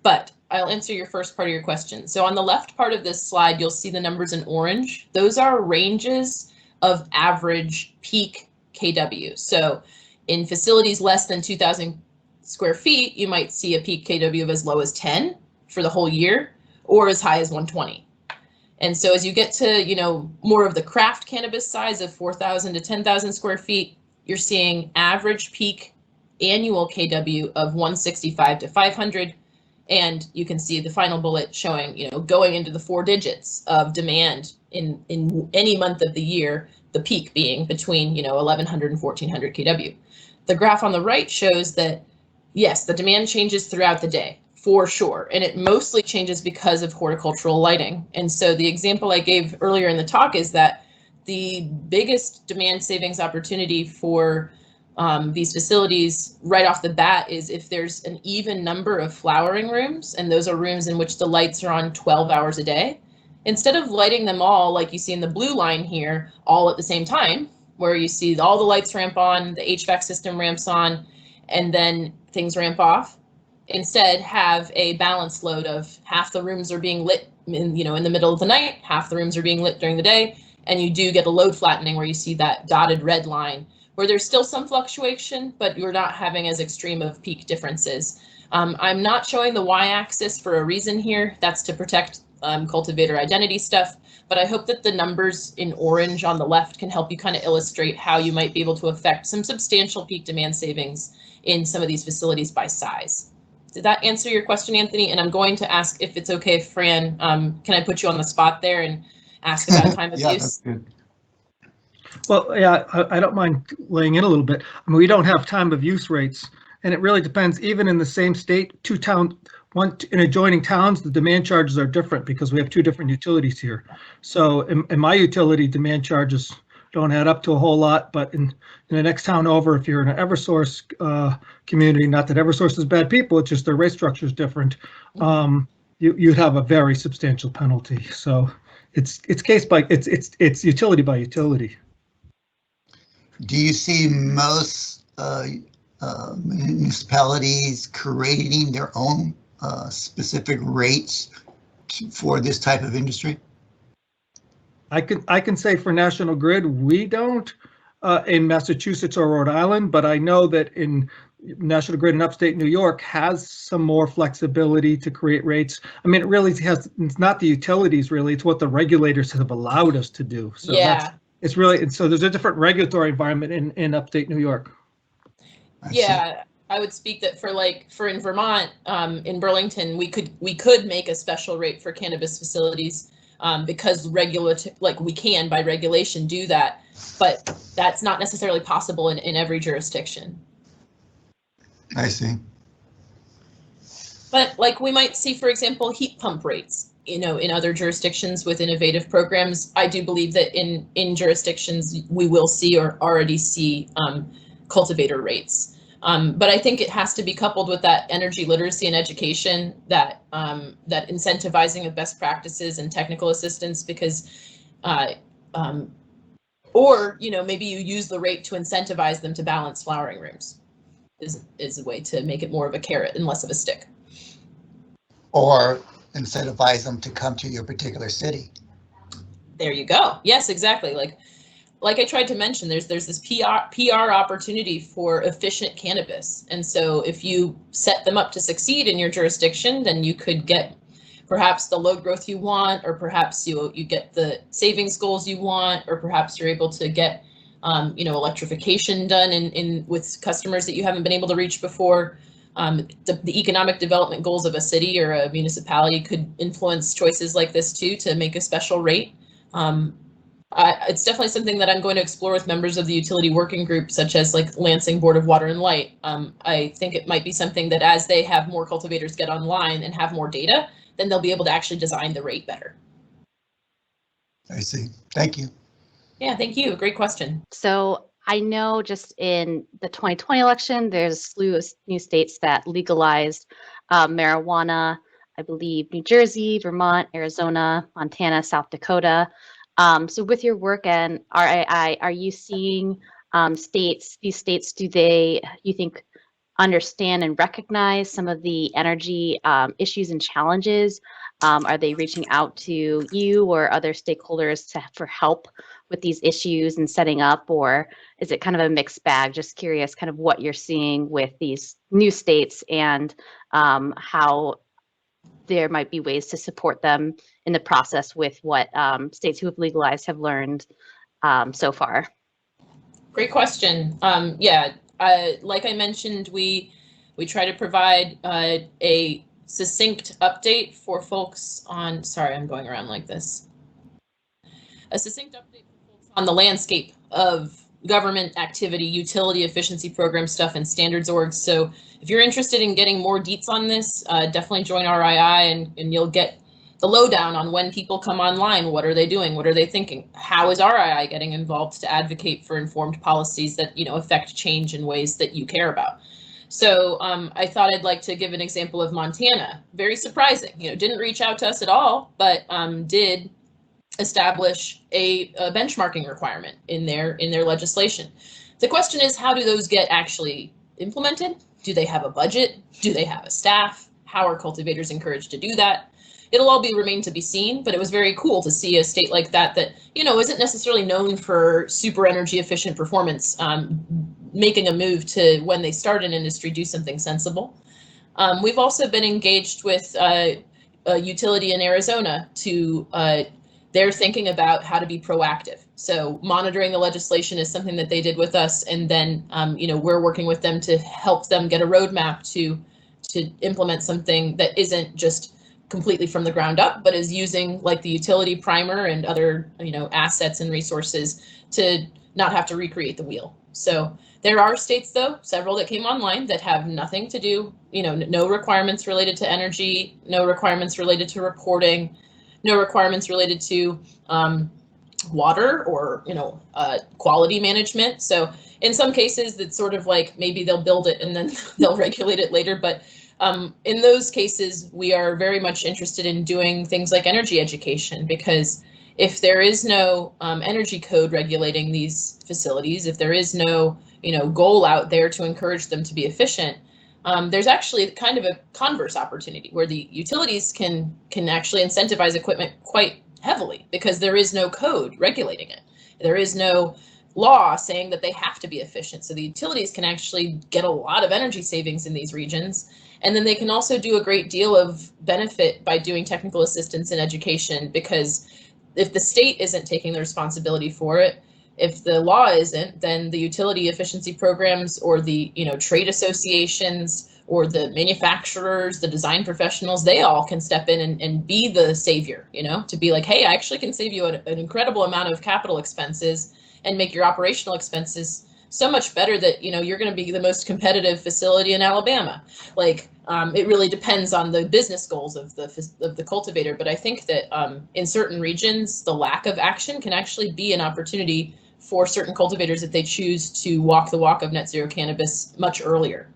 but I'll answer your first part of your question. So on the left part of this slide, you'll see the numbers in orange. Those are ranges of average peak KW. So in facilities less than 2,000 square feet, you might see a peak KW of as low as 10 for the whole year, or as high as 120. And so as you get to, more of the craft cannabis size of 4,000 to 10,000 square feet, you're seeing average peak annual KW of 165 to 500. And you can see the final bullet showing, going into the 4 digits of demand in any month of the year, the peak being between, 1100 and 1400 kW. The graph on the right shows that, yes, the demand changes throughout the day, for sure. And it mostly changes because of horticultural lighting. And so the example I gave earlier in the talk is that the biggest demand savings opportunity for these facilities right off the bat is if there's an even number of flowering rooms, and those are rooms in which the lights are on 12 hours a day. Instead of lighting them all, like you see in the blue line here, all at the same time, where you see all the lights ramp on, the HVAC system ramps on, and then things ramp off. Instead, have a balanced load of half the rooms are being lit in the middle of the night, half the rooms are being lit during the day, and you do get a load flattening where you see that dotted red line, where there's still some fluctuation, but you're not having as extreme of peak differences. I'm not showing the y-axis for a reason here. That's to protect cultivator identity stuff, but I hope that the numbers in orange on the left can help you kind of illustrate how you might be able to affect some substantial peak demand savings in some of these facilities by size. Did that answer your question, Anthony? And I'm going to ask if it's okay, Fran, can I put you on the spot there and ask about time of Yeah, use? that's good. Well, yeah, I don't mind laying in a little bit. I mean, we don't have time of use rates, and it really depends. Even in the same state, in adjoining towns, the demand charges are different because we have 2 different utilities here. So in my utility, demand charges don't add up to a whole lot, but in the next town over, if you're in an Eversource community, not that Eversource is bad people, it's just their rate structure is different, you'd have a very substantial penalty. So it's utility by utility. Do you see most municipalities creating their own specific rates for this type of industry? I can say for National Grid, we don't in Massachusetts or Rhode Island, but I know that in National Grid in upstate New York has some more flexibility to create rates. I mean, it really has, it's not the utilities really, it's what the regulators have allowed us to do. So yeah. It's really, so there's a different regulatory environment in upstate New York. Yeah, I would speak that for in Vermont, in Burlington, we could make a special rate for cannabis facilities because we can by regulation do that, but that's not necessarily possible in every jurisdiction. I see. But we might see, for example, heat pump rates, in other jurisdictions with innovative programs. I do believe that in jurisdictions we will see or already see cultivator rates. But I think it has to be coupled with that energy literacy and education, that incentivizing of best practices and technical assistance, because or maybe you use the rate to incentivize them to balance flowering rooms is a way to make it more of a carrot and less of a stick. Or incentivize them to come to your particular city. There you go. Yes, exactly. Like I tried to mention, there's this PR opportunity for efficient cannabis. And so if you set them up to succeed in your jurisdiction, then you could get perhaps the load growth you want, or perhaps you get the savings goals you want, or perhaps you're able to get electrification done in with customers that you haven't been able to reach before. The economic development goals of a city or a municipality could influence choices like this too, to make a special rate. It's definitely something that I'm going to explore with members of the utility working group, such as Lansing Board of Water and Light. I think it might be something that as they have more cultivators get online and have more data, then they'll be able to actually design the rate better. I see. Thank you. Yeah, thank you. Great question. So I know just in the 2020 election, there's a slew of new states that legalized marijuana. I believe New Jersey, Vermont, Arizona, Montana, South Dakota. So with your work and RII, are you seeing these states, do they, you think, understand and recognize some of the energy issues and challenges? Are they reaching out to you or other stakeholders for help with these issues and setting up, or is it kind of a mixed bag? Just curious kind of what you're seeing with these new states and how there might be ways to support them in the process with what states who have legalized have learned so far. Great question. Yeah, like I mentioned, we try to provide a succinct update for folks on, sorry, I'm going around like this. A succinct update for folks on the landscape of government activity, utility efficiency program stuff, and standards orgs. So if you're interested in getting more deets on this, definitely join RII and you'll get the lowdown on when people come online. What are they doing? What are they thinking? How is RII getting involved to advocate for informed policies that, you know, affect change in ways that you care about? So I thought I'd like to give an example of Montana. Very surprising, you know, didn't reach out to us at all, but did establish a benchmarking requirement in their legislation. The question is, how do those get actually implemented? Do they have a budget? Do they have a staff? How are cultivators encouraged to do that? It'll all remain to be seen, but it was very cool to see a state like that, you know, isn't necessarily known for super energy efficient performance, making a move to, when they start an industry, do something sensible. We've also been engaged with a utility in Arizona to, they're thinking about how to be proactive. So monitoring the legislation is something that they did with us, and then you know, we're working with them to help them get a roadmap to implement something that isn't just completely from the ground up, but is using like the utility primer and other, you know, assets and resources to not have to recreate the wheel. So there are states, though, several that came online that have nothing to do, you know, no requirements related to energy, no requirements related to reporting, no requirements related to water or, you know, quality management. So in some cases, it's sort of like maybe they'll build it and then they'll regulate it later. But in those cases, we are very much interested in doing things like energy education, because if there is no energy code regulating these facilities, if there is no, you know, goal out there to encourage them to be efficient, there's actually kind of a converse opportunity where the utilities can actually incentivize equipment quite heavily because there is no code regulating it. There is no law saying that they have to be efficient. So the utilities can actually get a lot of energy savings in these regions. And then they can also do a great deal of benefit by doing technical assistance in education, because if the state isn't taking the responsibility for it, if the law isn't, then the utility efficiency programs or the, you know, trade associations or the manufacturers, the design professionals, they all can step in and be the savior, you know, to be like, hey, I actually can save you an incredible amount of capital expenses and make your operational expenses so much better that, you know, you're going to be the most competitive facility in Alabama. Like, it really depends on the business goals of the cultivator. But I think that in certain regions, the lack of action can actually be an opportunity for certain cultivators if they choose to walk the walk of net zero cannabis much earlier.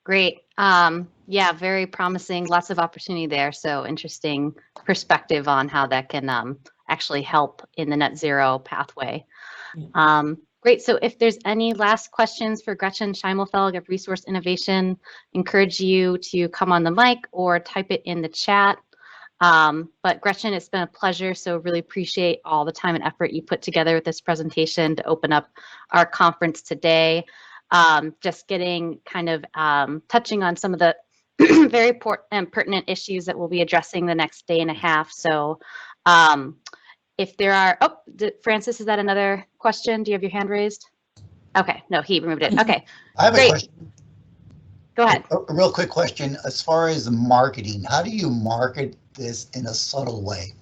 Great. Yeah, very promising. Lots of opportunity there. So interesting perspective on how that can actually help in the net zero pathway. Great. So if there's any last questions for Gretchen Schimelpfenig of Resource Innovation, encourage you to come on the mic or type it in the chat. But Gretchen, it's been a pleasure. So really appreciate all the time and effort you put together with this presentation to open up our conference today. Just getting kind of touching on some of the very pertinent issues that we'll be addressing the next day and a half. So if there are, Francis, is that another question? Do you have your hand raised? Okay, no, he removed it. Okay, I have a question. Go ahead. A real quick question. As far as marketing, how do you market this in a subtle way?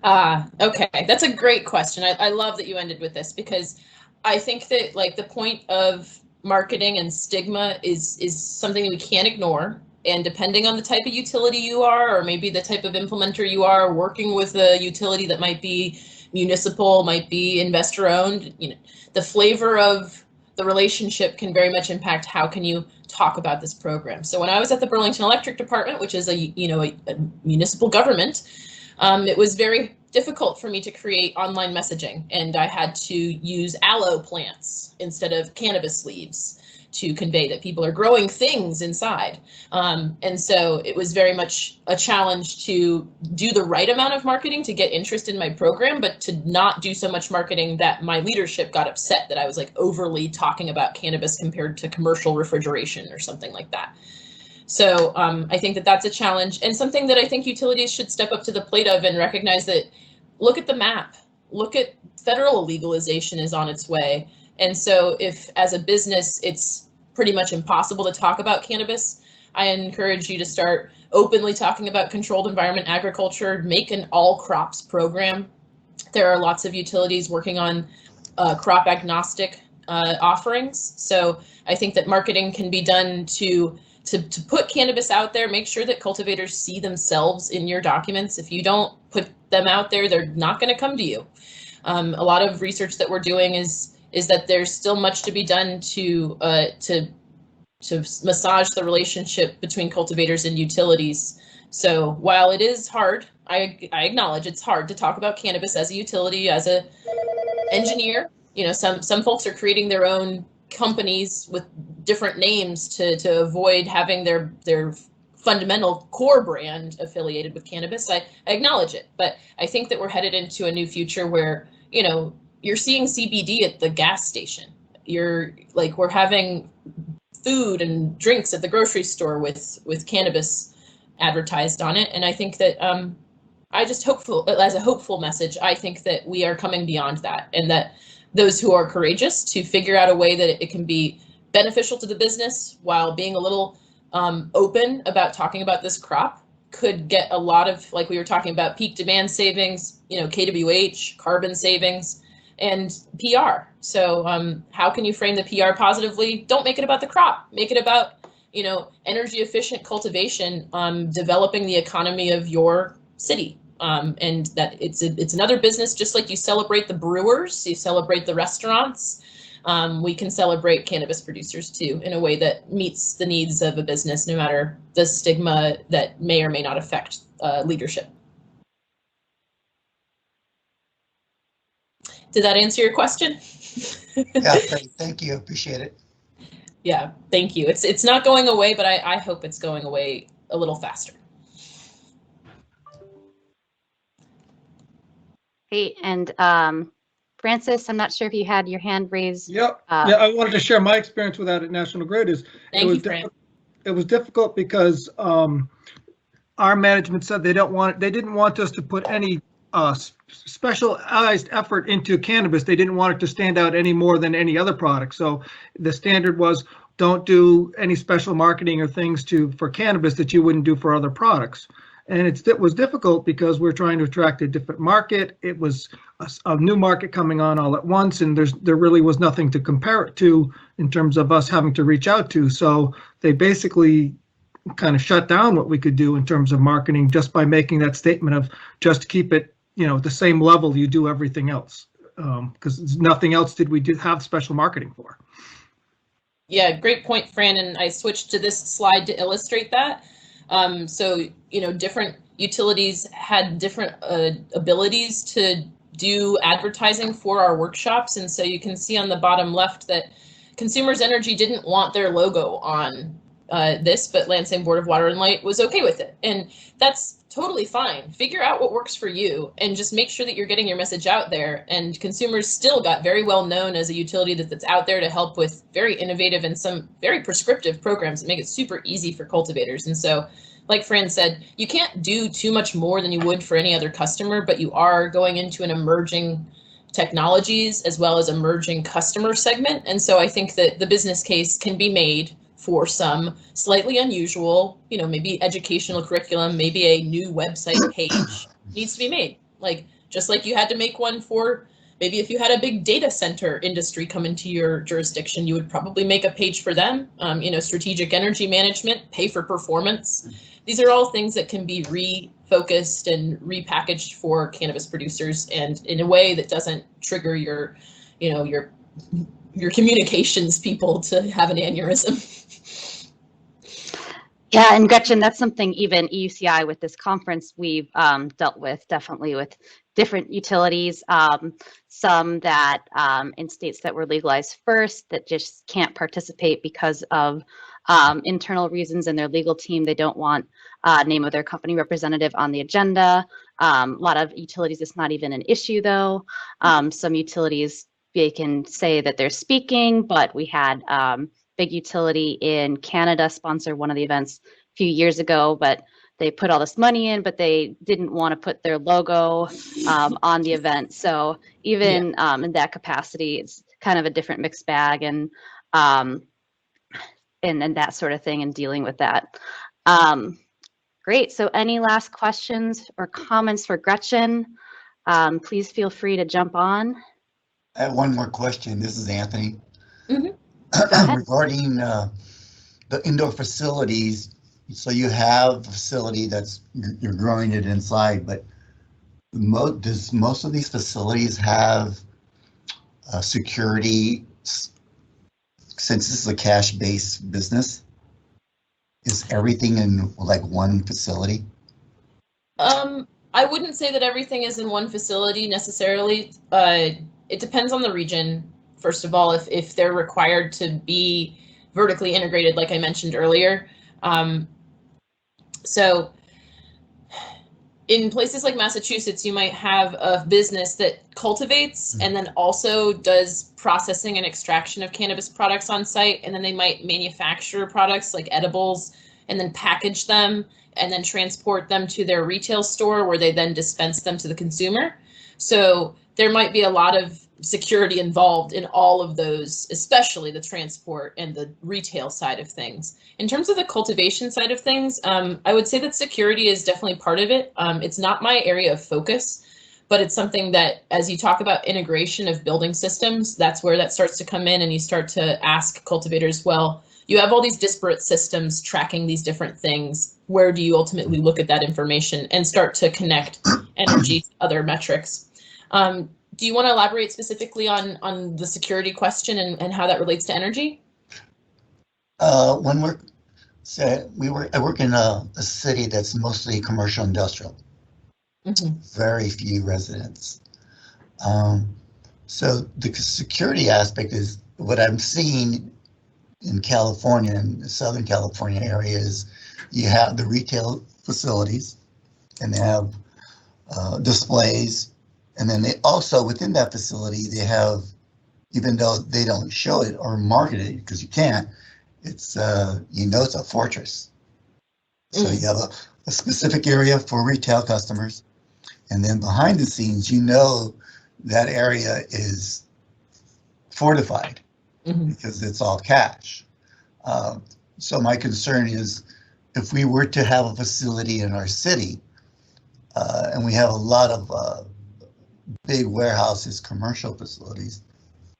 Okay, that's a great question. I love that you ended with this, because I think that, like, the point of marketing and stigma is something that we can't ignore. And depending on the type of utility you are, or maybe the type of implementer you are, working with a utility that might be municipal, might be investor owned, you know, the flavor of the relationship can very much impact how can you talk about this program. So when I was at the Burlington Electric Department, which is a municipal government, it was very difficult for me to create online messaging, and I had to use aloe plants instead of cannabis leaves to convey that people are growing things inside. And so it was very much a challenge to do the right amount of marketing to get interest in my program, but to not do so much marketing that my leadership got upset that I was like overly talking about cannabis compared to commercial refrigeration or something like that. So I think that that's a challenge, and something that I think utilities should step up to the plate of and recognize that, look at the map, look at federal legalization is on its way. And so if as a business, it's pretty much impossible to talk about cannabis. I encourage you to start openly talking about controlled environment agriculture, make an all crops program. There are lots of utilities working on crop agnostic offerings. So I think that marketing can be done to put cannabis out there, make sure that cultivators see themselves in your documents. If you don't put them out there, they're not going to come to you. A lot of research that we're doing is that there's still much to be done to massage the relationship between cultivators and utilities. So while it is hard, I acknowledge it's hard to talk about cannabis as a utility, as a engineer. You know, some folks are creating their own companies with different names to avoid having their fundamental core brand affiliated with cannabis. I acknowledge it, but I think that we're headed into a new future where, you know, you're seeing CBD at the gas station. We're having food and drinks at the grocery store with cannabis advertised on it. And I think that as a hopeful message, I think that we are coming beyond that, and that those who are courageous to figure out a way that it can be beneficial to the business while being a little open about talking about this crop could get a lot of, like we were talking about, peak demand savings, you know, KWH, carbon savings, and PR. So how can you frame the PR positively? Don't make it about the crop. Make it about, you know, energy efficient cultivation, developing the economy of your city. And that it's another business, just like you celebrate the brewers, you celebrate the restaurants. We can celebrate cannabis producers too, in a way that meets the needs of a business, no matter the stigma that may or may not affect leadership. Did that answer your question? Yeah, great. Thank you. Appreciate it. Yeah, thank you. It's not going away, but I hope it's going away a little faster. Hey, and Francis, I'm not sure if you had your hand raised. Yep. Yeah, I wanted to share my experience with that at National Grid. It was difficult because our management said they didn't want us to put any specialized effort into cannabis. They didn't want it to stand out any more than any other product. So the standard was, don't do any special marketing or things for cannabis that you wouldn't do for other products. And it was difficult because we're trying to attract a different market. It was a new market coming on all at once, and there really was nothing to compare it to in terms of us having to reach out to. So they basically kind of shut down what we could do in terms of marketing just by making that statement of just keep it, you know, the same level you do everything else, because nothing else did we have special marketing for. Yeah, great point, Fran. And I switched to this slide to illustrate that. So, you know, different utilities had different abilities to do advertising for our workshops. And so you can see on the bottom left that Consumers Energy didn't want their logo on this, but Lansing Board of Water and Light was okay with it. And that's totally fine. Figure out what works for you and just make sure that you're getting your message out there. And Consumers still got very well known as a utility that's out there to help with very innovative and some very prescriptive programs that make it super easy for cultivators. And so, like Fran said, you can't do too much more than you would for any other customer, but you are going into an emerging technologies as well as emerging customer segment. And so I think that the business case can be made for some slightly unusual, you know, maybe educational curriculum, maybe a new website page needs to be made. Like, just like you had to make one for, maybe if you had a big data center industry come into your jurisdiction, you would probably make a page for them. You know, strategic energy management, pay for performance. These are all things that can be refocused and repackaged for cannabis producers, and in a way that doesn't trigger your, you know, your communications people to have an aneurysm. Yeah, and Gretchen, that's something even EUCI with this conference we've dealt with, definitely with different utilities, some that in states that were legalized first that just can't participate because of internal reasons in their legal team. They don't want name of their company representative on the agenda. A lot of utilities, it's not even an issue though. Some utilities, they can say that they're speaking, but we had big utility in Canada sponsor one of the events a few years ago, but they put all this money in, but they didn't want to put their logo on the event. So even in that capacity, it's kind of a different mixed bag. And and that sort of thing and dealing with that. Great. So any last questions or comments for Gretchen? Please feel free to jump on. I have one more question. This is Anthony. Mm-hmm. Regarding the indoor facilities, so you have a facility that's, you're growing it inside, but does most of these facilities have security, since this is a cash-based business? Is everything in like one facility? I wouldn't say that everything is in one facility necessarily. It depends on the region. First of all, if they're required to be vertically integrated, like I mentioned earlier. So in places like Massachusetts, you might have a business that cultivates and then also does processing and extraction of cannabis products on site. And then they might manufacture products like edibles and then package them and then transport them to their retail store where they then dispense them to the consumer. So there might be a lot of security involved in all of those, especially the transport and the retail side of things. In terms of the cultivation side of things, I would say that security is definitely part of it. It's not my area of focus, but it's something that, as you talk about integration of building systems, that's where that starts to come in, and you start to ask cultivators, well, you have all these disparate systems tracking these different things. Where do you ultimately look at that information and start to connect energy to other metrics? Do you want to elaborate specifically on the security question and how that relates to energy? When I work in a city that's mostly commercial industrial, very few residents. So the security aspect is what I'm seeing in California, in the Southern California areas. You have the retail facilities and they have displays. And then they also, within that facility, they have, even though they don't show it or market it, because you can't, it's, it's a fortress. So you have a specific area for retail customers. And then behind the scenes, that area is fortified because it's all cash. So my concern is if we were to have a facility in our city, and we have a lot of big warehouses, commercial facilities,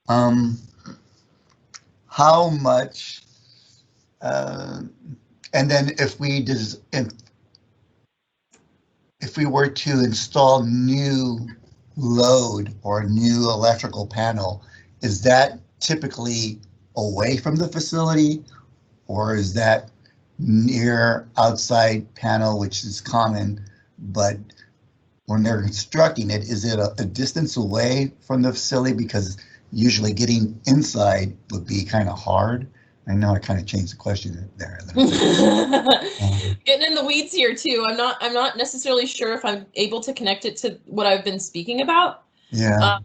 how much, and then if we were to install new load or new electrical panel, is that typically away from the facility, or is that near outside panel, which is common, but when they're constructing it, is it a distance away from the facility? Because usually getting inside would be kind of hard. I know I kind of changed the question there. Getting in the weeds here too. I'm not necessarily sure if I'm able to connect it to what I've been speaking about. Yeah.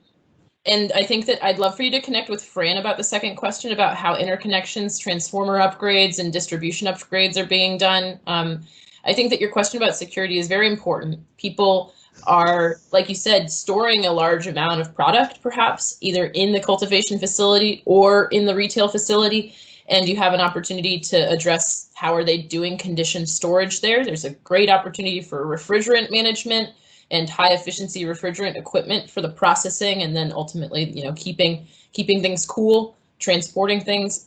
And I think that I'd love for you to connect with Fran about the second question about how interconnections, transformer upgrades, and distribution upgrades are being done. I think that your question about security is very important. People are, like you said, storing a large amount of product, perhaps either in the cultivation facility or in the retail facility, and you have an opportunity to address how are they doing conditioned storage there. There's a great opportunity for refrigerant management and high efficiency refrigerant equipment for the processing, and then ultimately, keeping things cool, transporting things.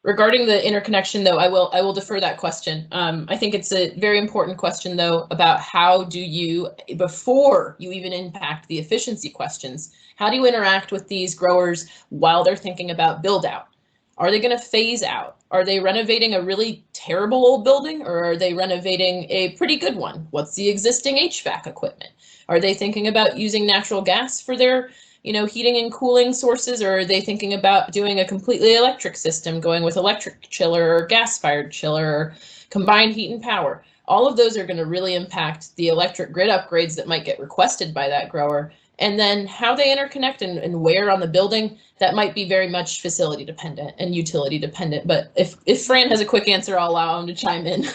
Regarding the interconnection, though, I will defer that question. I think it's a very important question, though, about how do you, before you even impact the efficiency questions, how do you interact with these growers while they're thinking about build out? Are they going to phase out? Are they renovating a really terrible old building, or are they renovating a pretty good one? What's the existing HVAC equipment? Are they thinking about using natural gas for their heating and cooling sources, or are they thinking about doing a completely electric system, going with electric chiller or gas-fired chiller or combined heat and power? All of those are going to really impact the electric grid upgrades that might get requested by that grower. And then how they interconnect and where on the building, that might be very much facility dependent and utility dependent. But if Fran has a quick answer, I'll allow him to chime in.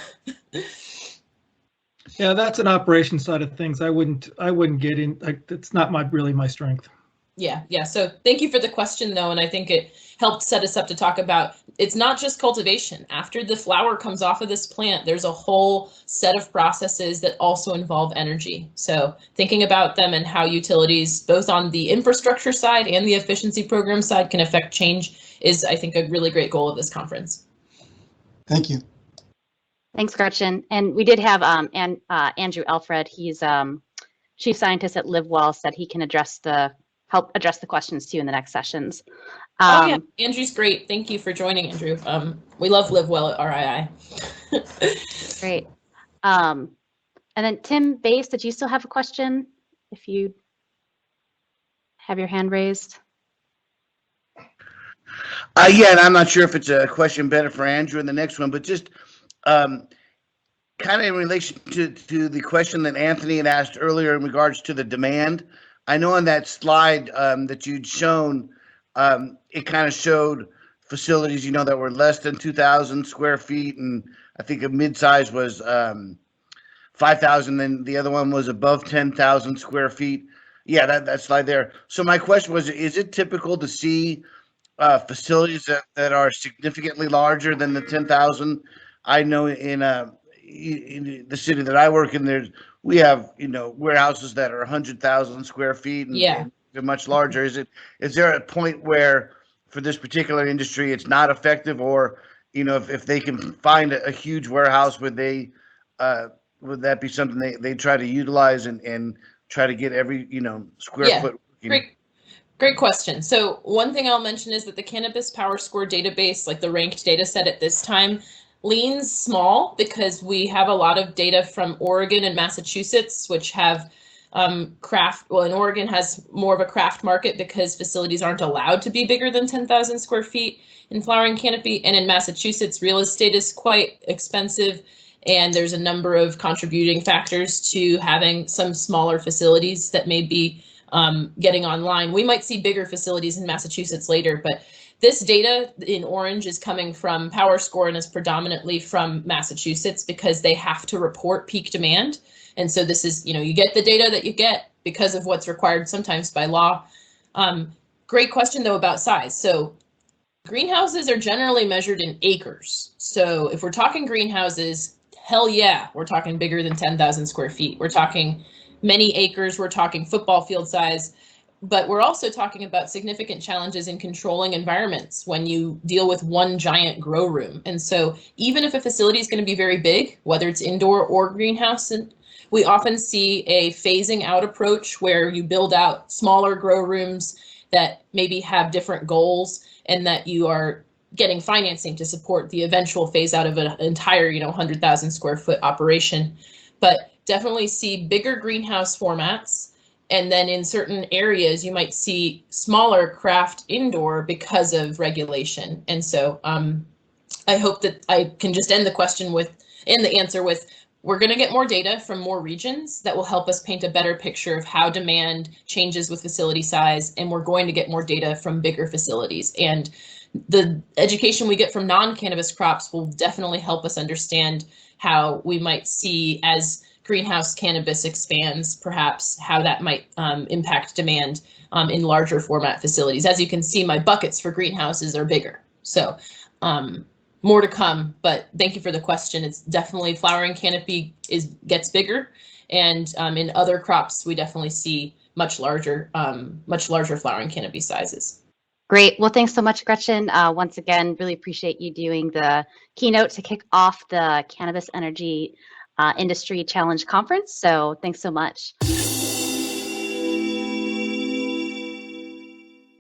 Yeah, that's an operation side of things. I wouldn't get in. It's not really my strength. Yeah. So thank you for the question, though, and I think it helped set us up to talk about it's not just cultivation. After the flower comes off of this plant, there's a whole set of processes that also involve energy. So thinking about them and how utilities, both on the infrastructure side and the efficiency program side, can affect change is, I think, a really great goal of this conference. Thank you. Thanks, Gretchen. And we did have Andrew Alfred. He's chief scientist at LiveWell, said he can help address the questions too in the next sessions. Oh yeah, Andrew's great. Thank you for joining, Andrew. We love LiveWell at RII. Great. And then Tim Bass, did you still have a question? If you have your hand raised. Yeah, and I'm not sure if it's a question better for Andrew in the next one, but just kind of in relation to the question that Anthony had asked earlier in regards to the demand. I know on that slide that you'd shown, it kind of showed facilities, that were less than 2,000 square feet, and I think a mid-size was 5,000, and the other one was above 10,000 square feet. Yeah, that slide there. So my question was, is it typical to see facilities that are significantly larger than the 10,000? I know in the city that I work in, we have warehouses that are 100,000 square feet and they're much larger. Is there a point where for this particular industry it's not effective, or if they can find a huge warehouse, would that be something they try to utilize and try to get every square foot? Great question. So one thing I'll mention is that the Cannabis Power Score database, like the ranked data set at this time, leans small because we have a lot of data from Oregon and Massachusetts, which have craft. Well, in Oregon has more of a craft market because facilities aren't allowed to be bigger than 10,000 square feet in flowering canopy. And in Massachusetts, real estate is quite expensive. And there's a number of contributing factors to having some smaller facilities that may be getting online. We might see bigger facilities in Massachusetts later, but this data in orange is coming from PowerScore and is predominantly from Massachusetts because they have to report peak demand. And so this is, you get the data that you get because of what's required sometimes by law. Great question though about size. So greenhouses are generally measured in acres. So if we're talking greenhouses, hell yeah, we're talking bigger than 10,000 square feet. We're talking many acres, we're talking football field size, but we're also talking about significant challenges in controlling environments when you deal with one giant grow room. And so even if a facility is going to be very big, whether it's indoor or greenhouse, and we often see a phasing out approach where you build out smaller grow rooms that maybe have different goals and that you are getting financing to support the eventual phase out of an entire, 100,000 square foot operation. But definitely see bigger greenhouse formats. And then in certain areas, you might see smaller craft indoor because of regulation. And so I hope that I can just end the answer with, we're going to get more data from more regions that will help us paint a better picture of how demand changes with facility size. And we're going to get more data from bigger facilities. And the education we get from non-cannabis crops will definitely help us understand how we might see as greenhouse cannabis expands, perhaps how that might impact demand in larger format facilities. As you can see, my buckets for greenhouses are bigger. So more to come, but thank you for the question. It's definitely flowering canopy gets bigger, and in other crops, we definitely see much larger flowering canopy sizes. Great. Well, thanks so much, Gretchen. Once again, really appreciate you doing the keynote to kick off the Cannabis Energy Industry Challenge Conference. So thanks so much.